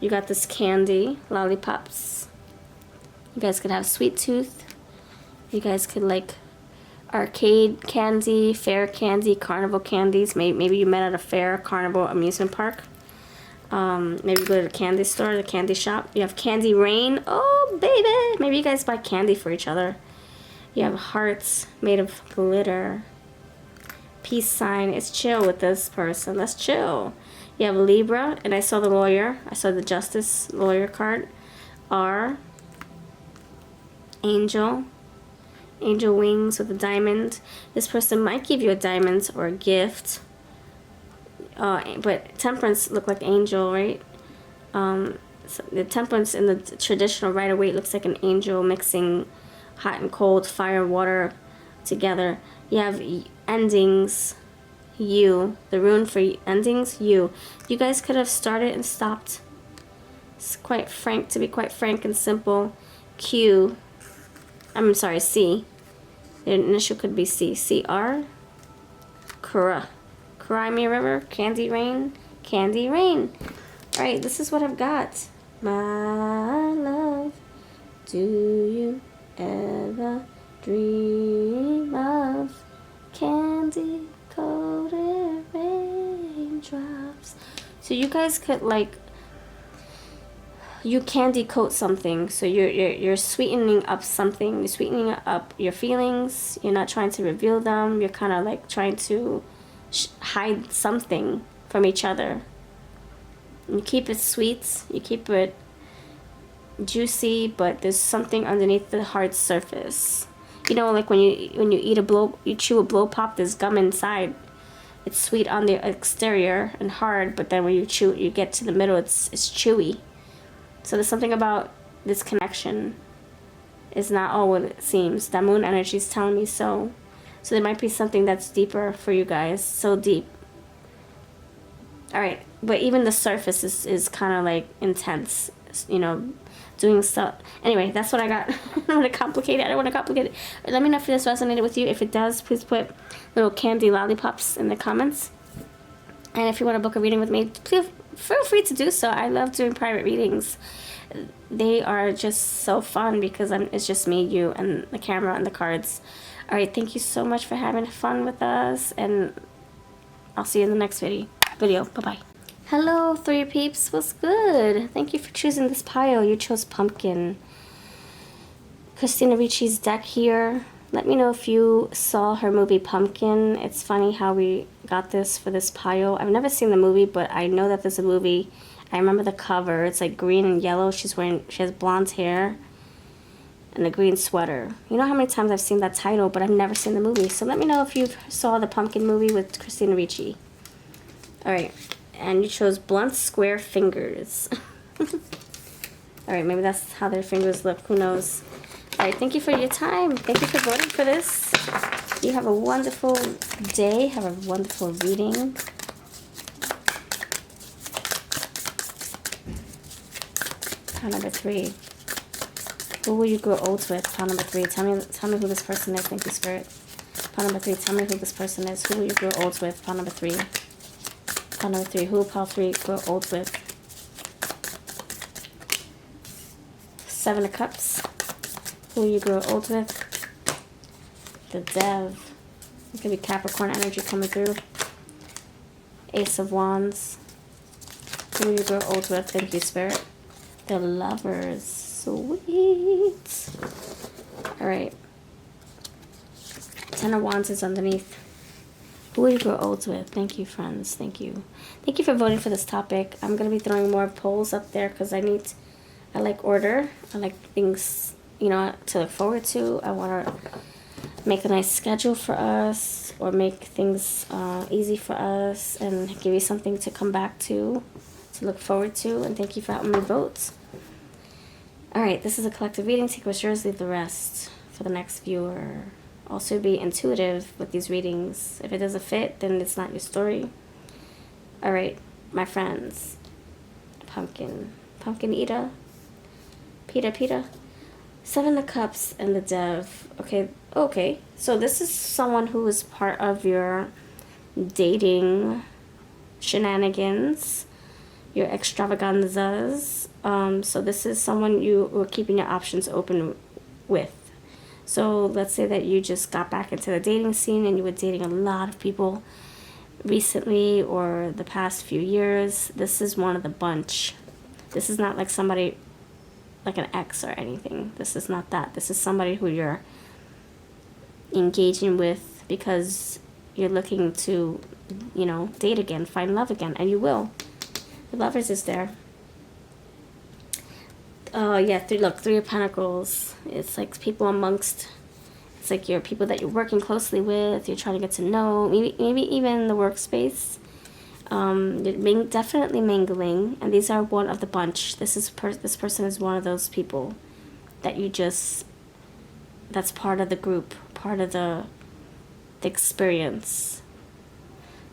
You got this candy, lollipops. You guys could have sweet tooth. You guys could like arcade candy, fair candy, carnival candies. Maybe you met at a fair, carnival, amusement park. Maybe go to the candy store, the candy shop. You have candy rain. Oh, baby. Maybe you guys buy candy for each other. You have hearts made of glitter. Peace sign. It's chill with this person. Let's chill. You have Libra, and I saw the lawyer. I saw the justice lawyer card. R. Angel. Angel wings with a diamond. This person might give you a diamond or a gift. But temperance look like angel, right? So the temperance in the traditional Rider-Waite looks like an angel mixing hot and cold, fire and water together. You have endings, you. The rune for endings, you. You guys could have started and stopped. It's quite frank, to be quite frank and simple. Q. I'm sorry, C. The initial could be C. C-R. Kura. Crimey River. Candy Rain. Candy Rain. Alright, this is what I've got. My love, do you ever dream of candy coated raindrops? So you guys could like, you candy coat something, so you're sweetening up something. You're sweetening up your feelings. You're not trying to reveal them. You're kind of like trying to hide something from each other. You keep it sweet. You keep it juicy, but there's something underneath the hard surface. You know, like when you eat you chew a blow pop, there's gum inside. It's sweet on the exterior and hard, but then when you chew, you get to the middle, it's chewy. So there's something about this connection is not all what it seems. That moon energy is telling me so. So there might be something that's deeper for you guys. So deep. Alright. But even the surface is kind of like intense. You know, doing stuff. Anyway, that's what I got. I don't want to complicate it. I don't want to complicate it. Let me know if this resonated with you. If it does, please put little candy lollipops in the comments. And if you want to book a reading with me, please feel free to do so. I love doing private readings. They are just so fun because it's just me, you, and the camera and the cards. Alright, thank you so much for having fun with us, and I'll see you in the next video. Bye-bye. Hello, 3 peeps. What's good? Thank you for choosing this pile. You chose pumpkin. Christina Ricci's deck here. Let me know if you saw her movie Pumpkin. It's funny how we got this for this pile. I've never seen the movie, but I know that there's a movie. I remember the cover. It's like green and yellow. She has blonde hair and a green sweater. You know how many times I've seen that title, but I've never seen the movie. So let me know if you saw the Pumpkin movie with Christina Ricci. Alright. And you chose blunt square fingers. Alright, maybe that's how their fingers look. Who knows? Alright, thank you for your time. Thank you for voting for this. You have a wonderful day. Have a wonderful reading. Pile number 3. Who will you grow old with? Pile number 3. Tell me who this person is. Thank you, Spirit. Pile number 3. Tell me who this person is. Who will you grow old with? Pile number 3. Pile number 3. Who will pile 3 grow old with? 7 of Cups. Who you grow old with? The Dev. It could be Capricorn energy coming through. Ace of Wands. Who you grow old with? Thank you, Spirit. The Lovers. Sweet. Alright. 10 of Wands is underneath. Who will you grow old with? Thank you, friends. Thank you. Thank you for voting for this topic. I'm going to be throwing more polls up there because I like order. I like things, you know, to look forward to. I want to make a nice schedule for us, or make things easy for us, and give you something to come back to look forward to. And thank you for helping me vote. Alright, this is a collective reading. Take what's yours, leave the rest for the next viewer. Also be intuitive with these readings. If it doesn't fit, then it's not your story. Alright, my friends. Pumpkin Eater. Peta. 7 of Cups and the Dev. Okay. So this is someone who is part of your dating shenanigans, your extravaganzas. So this is someone you were keeping your options open with. So let's say that you just got back into the dating scene and you were dating a lot of people recently or the past few years. This is one of the bunch. This is not like somebody like an ex or anything. This is not that. This is somebody who you're engaging with because you're looking to, you know, date again, find love again, and you will. The Lovers is there. Yeah, Three of Pentacles. It's like people amongst, it's like your people that you're working closely with, you're trying to get to know, maybe even in the workspace. You're definitely mingling, and these are one of the bunch. This person is one of those people that you just, that's part of the group, part of the experience.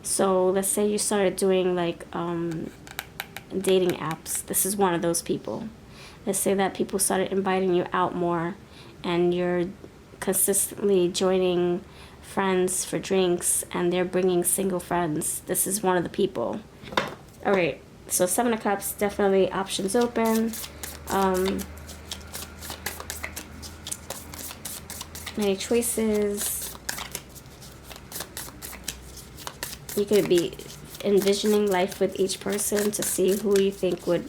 So let's say you started doing like dating apps. This is one of those people. Let's say that people started inviting you out more and you're consistently joining friends for drinks and they're bringing single friends. This is one of the people. All right, so Seven of Cups, definitely options open. Many choices. You could be envisioning life with each person to see who you think would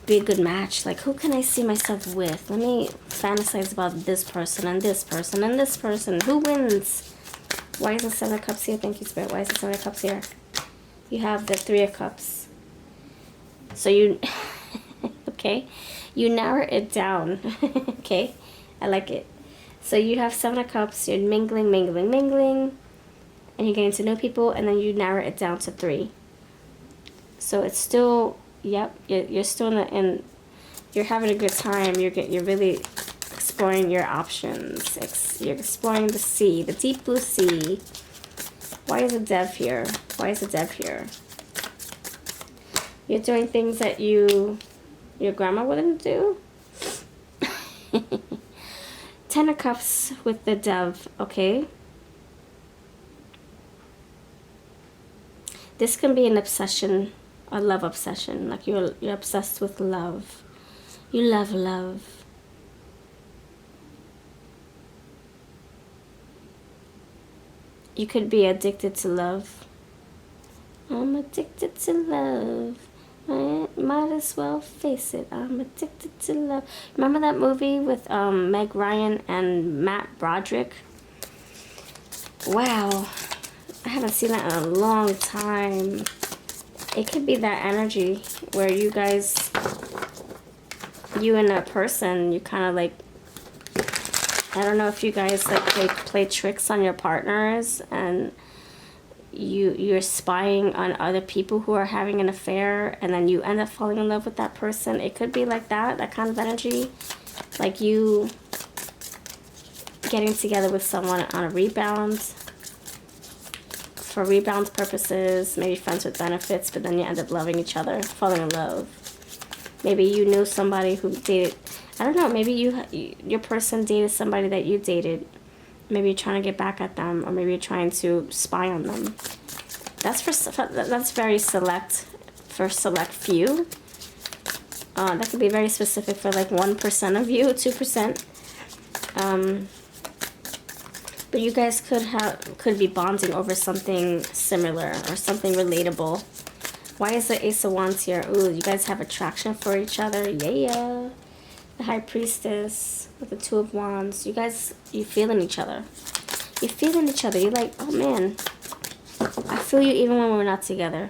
be a good match. Like, who can I see myself with? Let me fantasize about this person and this person and this person. Who wins? Why is the Seven of Cups here? Thank you, Spirit. Why is the Seven of Cups here? You have the Three of Cups. So you, okay, you narrow it down. Okay, I like it. So you have Seven of Cups. You're mingling, and you're getting to know people, and then you narrow it down to 3. So it's still, yep, you're still in you're having a good time. You're really exploring your options. You're exploring the sea, the deep blue sea. Why is a Dev here? Why is a Dev here? You're doing things that your grandma wouldn't do. 10 of Cups with the Dove, okay? This can be an obsession, a love obsession. Like you're obsessed with love. You love love. You could be addicted to love. I'm addicted to love. I might as well face it. I'm addicted to love. Remember that movie with Meg Ryan and Matt Broderick? Wow. I haven't seen that in a long time. It could be that energy where you guys, you and a person, you kind of like, I don't know if you guys like play tricks on your partners and you're spying on other people who are having an affair and then you end up falling in love with that person. It could be like that kind of energy. Like you getting together with someone on a rebound. For rebound purposes, maybe friends with benefits, but then you end up loving each other, falling in love. Maybe you knew somebody who dated, I don't know, maybe your person dated somebody that you dated. Maybe you're trying to get back at them, or maybe you're trying to spy on them. That's very select, for select few. That could be very specific for like 1% of you, 2%. But you guys could be bonding over something similar or something relatable. Why is the Ace of Wands here? Ooh, you guys have attraction for each other. Yeah. The High Priestess with the Two of Wands. You feeling each other. You're feeling each other. You're like, oh man, I feel you even when we're not together.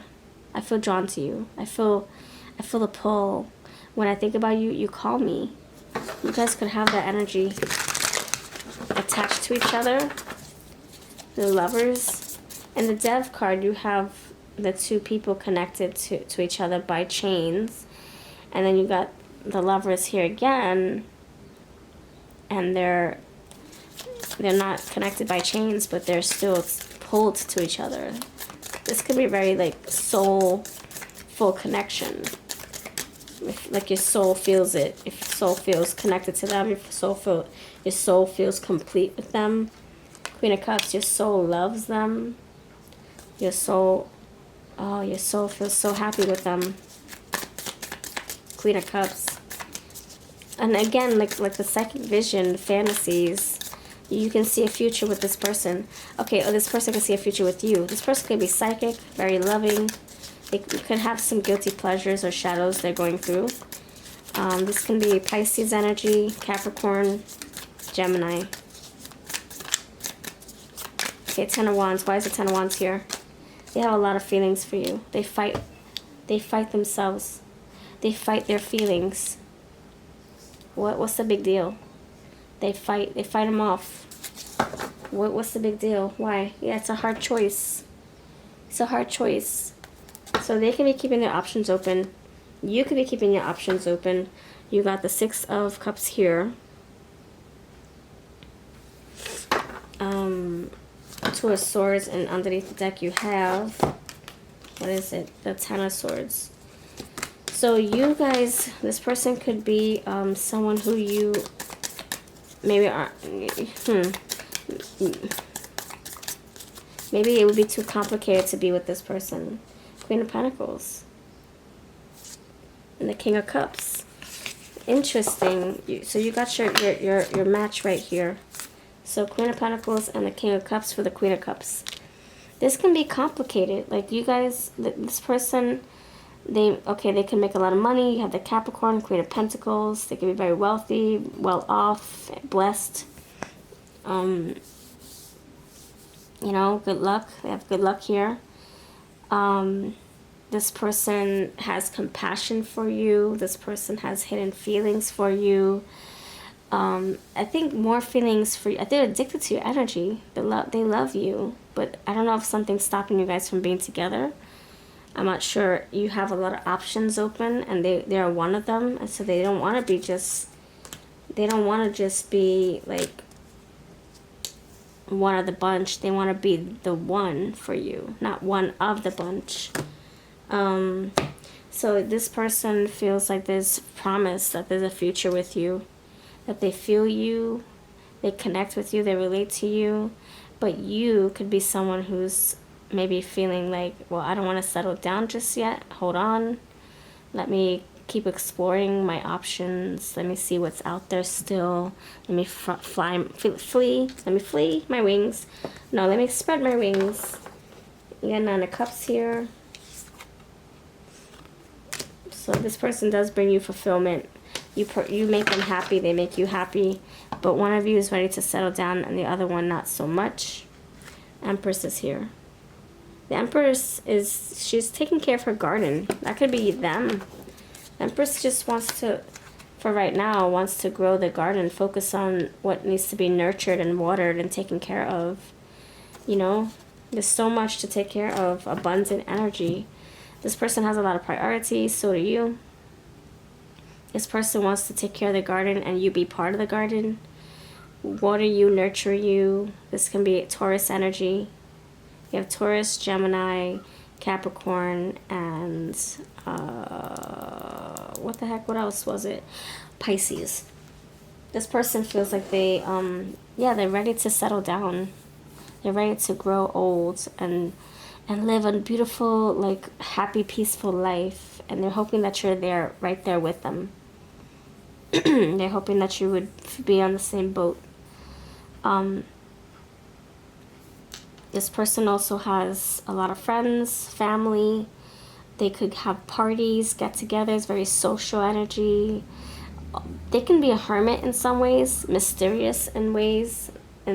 I feel drawn to you. I feel the pull. When I think about you, you call me. You guys could have that energy attached to each other. The Lovers. And the Dev card, you have the two people connected to each other by chains. And then you got the Lovers here again. And they're not connected by chains, but they're still pulled to each other. This could be very like soulful connection. If, like your soul feels it. If your soul feels connected to them, your soul feels complete with them. Queen of Cups, your soul loves them. Your soul Oh, your soul feels so happy with them. Queen of Cups. And again, like the psychic vision, fantasies, you can see a future with this person. Okay, or this person can see a future with you. This person could be psychic, very loving. They could have some guilty pleasures or shadows they're going through. This can be Pisces energy, Capricorn, Gemini. Okay, Ten of Wands. Why is the Ten of Wands here? They have a lot of feelings for you. They fight themselves. They fight their feelings. What's the big deal? They fight them off. What's the big deal? Why? Yeah, it's a hard choice. It's a hard choice. So they can be keeping their options open. You could be keeping your options open. You got the Six of Cups here. Two of Swords, and underneath the deck you have, what is it? The Ten of Swords. So you guys, this person could be someone who you maybe are, maybe it would be too complicated to be with this person. Queen of Pentacles. And the King of Cups. Interesting. So you got your match right here. So Queen of Pentacles and the King of Cups for the Queen of Cups. This can be complicated. Like you guys, this person, they can make a lot of money. You have the Capricorn, Queen of Pentacles. They can be very wealthy, well off, blessed. You know, good luck. They have good luck here. This person has compassion for you. This person has hidden feelings for you. I think more feelings for you. I think they're addicted to your energy. They love you, but I don't know if something's stopping you guys from being together. I'm not sure. You have a lot of options open, and they are one of them, and so they don't want to be just. They don't want to just be like one of the bunch. They want to be the one for you, not one of the bunch. So this person feels like there's promise that there's a future with you. That they feel you, they connect with you, they relate to you, but you could be someone who's maybe feeling like, well, I don't want to settle down just yet. Hold on. Let me keep exploring my options. Let me see what's out there still. Let me flee. Let me flee my wings. No, let me spread my wings. You got Nine of Cups here. So this person does bring you fulfillment. You make them happy, they make you happy, but one of you is ready to settle down and the other one not so much. Empress is here. The Empress she's taking care of her garden. That could be them. Empress just wants to, for right now, wants to grow the garden, focus on what needs to be nurtured and watered and taken care of. You know, there's so much to take care of, abundant energy. This person has a lot of priorities, so do you. This person wants to take care of the garden and you be part of the garden. Water you, nurture you. This can be Taurus energy. You have Taurus, Gemini, Capricorn, and what the heck, what else was it? Pisces. This person feels like they're ready to settle down. They're ready to grow old and live a beautiful, like, happy, peaceful life. And they're hoping that you're there, right there with them. They're hoping that you would be on the same boat. This person also has a lot of friends, family. They could have parties, get-togethers, very social energy. They can be a hermit in some ways, mysterious in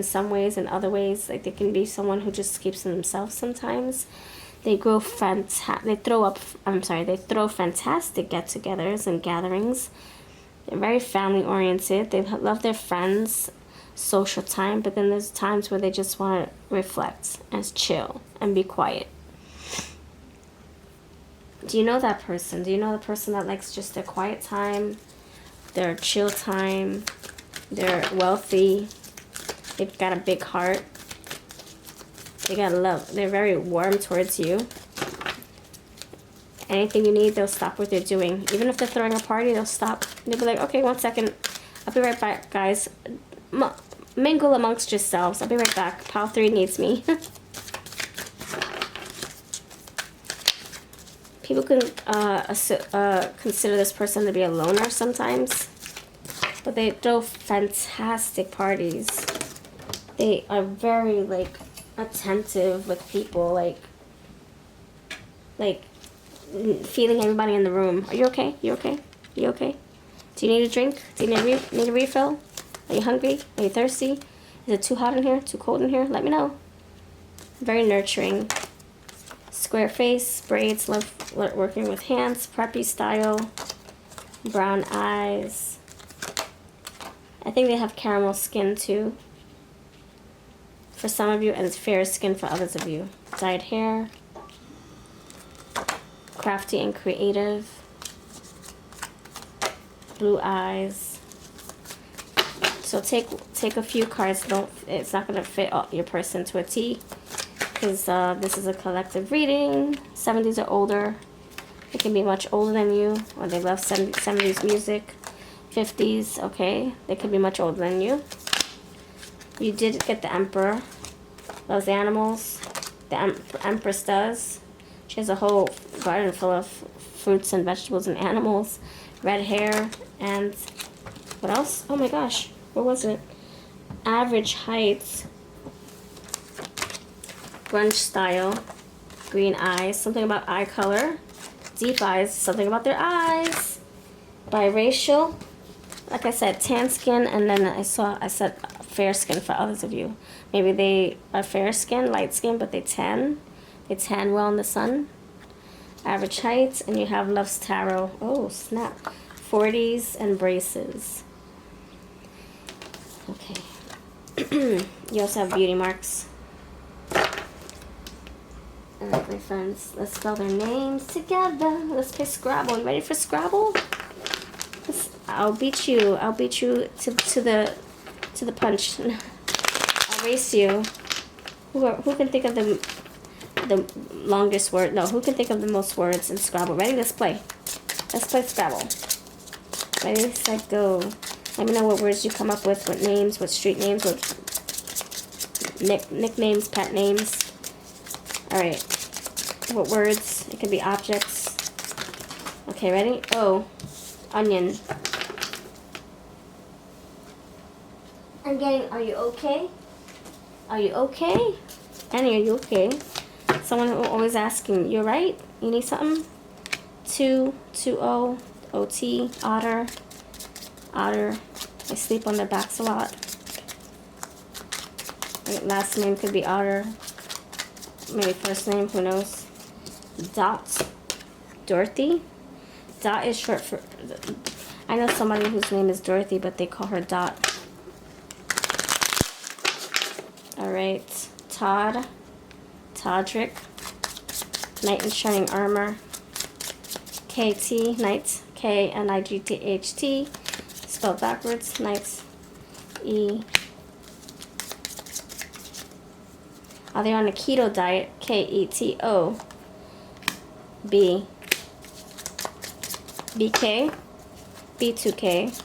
some ways, in other ways. Like they can be someone who just keeps to themselves sometimes. They throw fantastic get-togethers and gatherings. They're very family-oriented. They love their friends, social time, but then there's times where they just want to reflect and chill and be quiet. Do you know that person? Do you know the person that likes just their quiet time, their chill time? They're wealthy. They've got a big heart. They got love. They're very warm towards you. Anything you need, they'll stop what they're doing. Even if they're throwing a party, they'll stop. They'll be like, okay, 1 second. I'll be right back, guys. Mingle amongst yourselves. I'll be right back. Pile 3 needs me. People can consider this person to be a loner sometimes, but they throw fantastic parties. They are very, like, attentive with people, like feeding everybody in the room. Are you okay? You okay? You okay? Do you need a drink? Do you need a refill? Are you hungry? Are you thirsty? Is it too hot in here? Too cold in here? Let me know. Very nurturing. Square face, braids, love working with hands, preppy style, brown eyes. I think they have caramel skin too for some of you, and fair skin for others of you. Dyed hair, crafty and creative, blue eyes. So take a few cards. It's not going to fit your person to a T, because this is a collective reading. 70s or older. They can be much older than you, or they love 70s music. 50s, okay. They could be much older than you. You did get the Emperor. Loves animals. The Empress does. She has a whole garden full of fruits and vegetables and animals. Red hair and what else? Oh my gosh, what was it? Average height. Grunge style. Green eyes. Something about eye color. Deep eyes. Something about their eyes. Biracial. Like I said, tan skin, and then I said fair skin for others of you. Maybe they are fair skin, light skin, but they tan. They tan well in the sun. Average height, and you have Love's Tarot. Oh, snap. 40s and braces. Okay. You also have beauty marks. Alright, my friends, let's spell their names together. Let's play Scrabble. You ready for Scrabble? I'll beat you. I'll beat you to the punch. I'll race you. Who can think of the longest word? No, who can think of the most words in Scrabble? Ready? Let's play. Let's play Scrabble. Ready, set, go. Let me know what words you come up with, what names, what street names, what nicknames, pet names. Alright. What words? It could be objects. Okay, ready? Oh, onion. I'm getting, are you okay? Are you okay? Annie, are you okay? Someone always asking, you right? You need something? 2-0, OT, otter. Otter. I sleep on their backs a lot. Last name could be Otter. Maybe first name, who knows? Dot. Dorothy. Dot is short for... I know somebody whose name is Dorothy, but they call her Dot. Alright. Todd. Todrick. Knight in Shining Armor. KT. Knight. K-N-I-G-T-H-T. Spelled backwards. Knights. E. Are they on a keto diet? K-E-T-O. B. BK. B2K.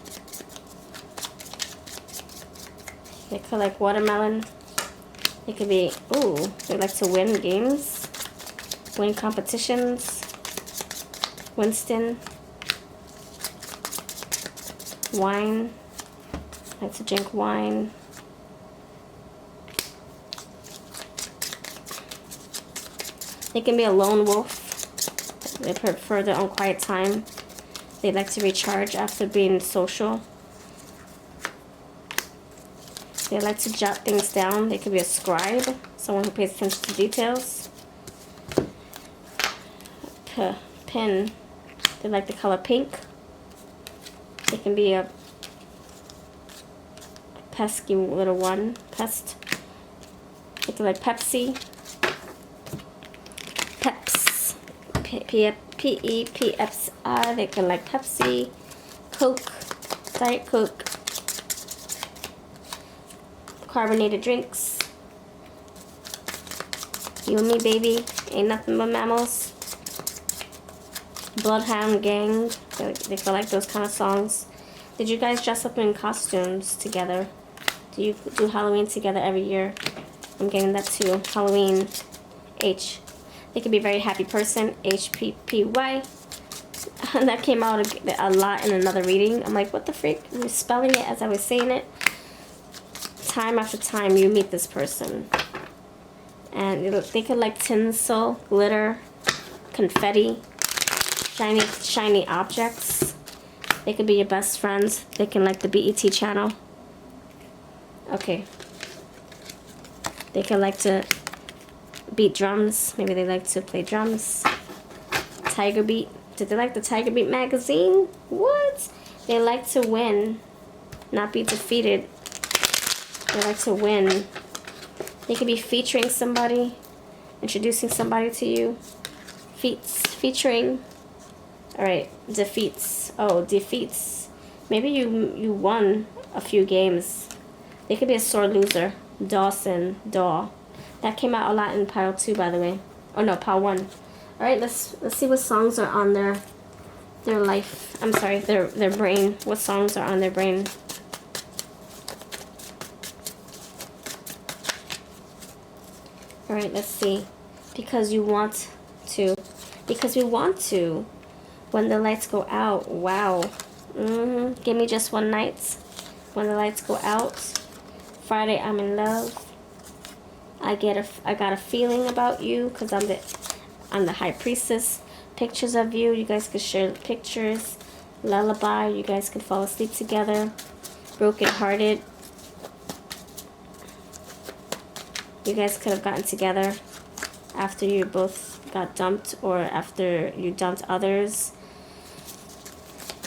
They collect watermelon. They could be, ooh, they like to win games. Win competitions. Winston. Wine. Like to drink wine. They can be a lone wolf. They prefer their own quiet time. They like to recharge after being social. They like to jot things down. They could be a scribe, someone who pays attention to details. Pen. They like the color pink. They can be a pesky little one. Pest. They can like Pepsi. Peps. P-E-P-S-I. They can like Pepsi. Coke. Diet Coke. Carbonated drinks. You and me, baby. Ain't nothing but mammals. Bloodhound Gang. They collect those kind of songs. Did you guys dress up in costumes together? Do you do Halloween together every year? I'm getting that too. Halloween. H. They could be a very happy person. HPPY. And that came out a lot in another reading. I'm like, what the freak? I was spelling it as I was saying it. Time after time, you meet this person. And they could like tinsel, glitter, confetti, shiny objects. They could be your best friends. They can like the BET channel. Okay. They can like to beat drums. Maybe they like to play drums. Tiger Beat. Did they like the Tiger Beat magazine? What? They like to win, not be defeated. They like to win. They could be featuring somebody, introducing somebody to you. Featuring. Alright, defeats. Oh, defeats. Maybe you won a few games. They could be a sore loser. Dawson, Daw. That came out a lot in pile 2, by the way. Oh no, pile 1. Alright, let's see what songs are on their life. I'm sorry, their brain. What songs are on their brain? Alright, let's see. Because you want to. Because we want to. When the lights go out. Wow. Give me just one night. When the lights go out. Friday, I'm in love. I got a feeling about you because I'm the high priestess. Pictures of you. You guys could share pictures. Lullaby. You guys could fall asleep together. Broken hearted. You guys could have gotten together after you both got dumped or after you dumped others.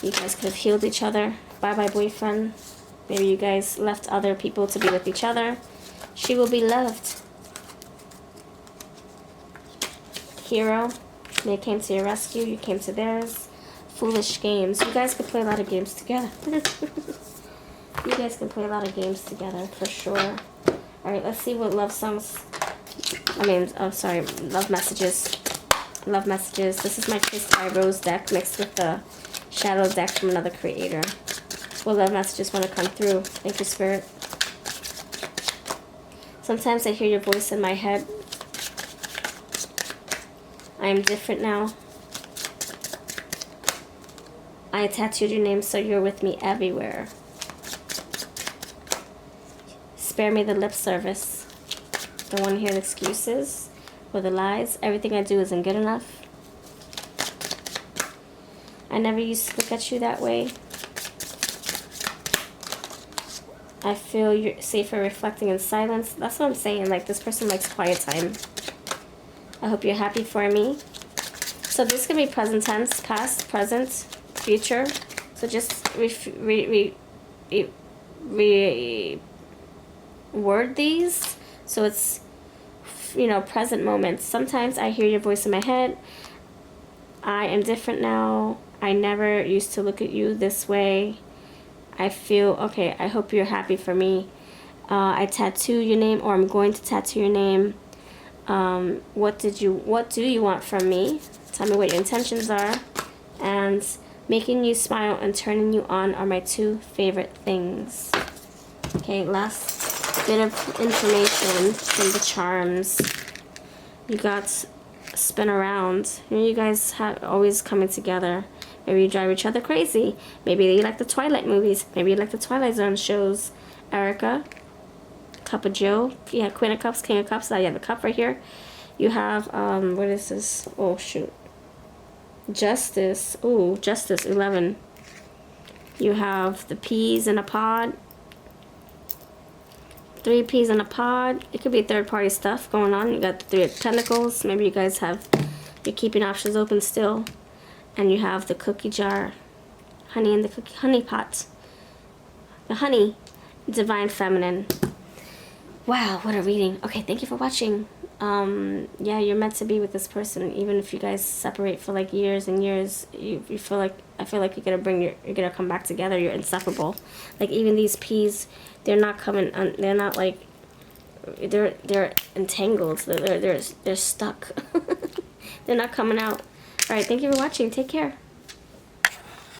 You guys could have healed each other. Bye-bye, boyfriend. Maybe you guys left other people to be with each other. She will be loved. Hero. They came to your rescue. You came to theirs. Foolish games. You guys could play a lot of games together. You guys can play a lot of games together for sure. Alright, let's see what love songs. Love messages. Love messages. This is my Kissed by Rose deck mixed with the Shadow deck from another creator. What love messages want to come through? Thank you, Spirit. Sometimes I hear your voice in my head. I am different now. I tattooed your name so you're with me everywhere. Spare me the lip service. Don't want to hear the excuses or the lies. Everything I do isn't good enough. I never used to look at you that way. I feel you're safer reflecting in silence. That's what I'm saying. Like, this person likes quiet time. I hope you're happy for me. So this could be present tense, past, present, future. So just word these so it's, you know, present moments. Sometimes I hear your voice in my head. I am different now. I never used to look at you this way. I feel okay. I hope you're happy for me. I tattoo your name, or I'm going to tattoo your name. What do you want from me? Tell me what your intentions are. And making you smile and turning you on are my 2 favorite things. Okay, last bit of information from the charms. You got spin around. You guys have always coming together. Maybe you drive each other crazy. Maybe you like the Twilight movies. Maybe you like the Twilight Zone shows. Erica. Cup of Joe. Yeah, Queen of Cups, King of Cups. Now you have a cup right here. You have, what is this? Oh, shoot. Justice. Ooh, Justice 11. You have the peas in a pod. 3 peas in a pod. It could be third-party stuff going on. You got the 3 of Pentacles. Maybe you guys have, you're keeping options open still. And you have the cookie jar. Honey in the honey pot. The honey. Divine Feminine. Wow, what a reading. Okay, thank you for watching. Yeah, you're meant to be with this person. Even if you guys separate for like years and years, you feel like, I feel like you're gonna come back together. You're inseparable. Like, even these peas, they're not coming, they're not like, they're entangled. They're stuck. They're not coming out. Alright, thank you for watching. Take care.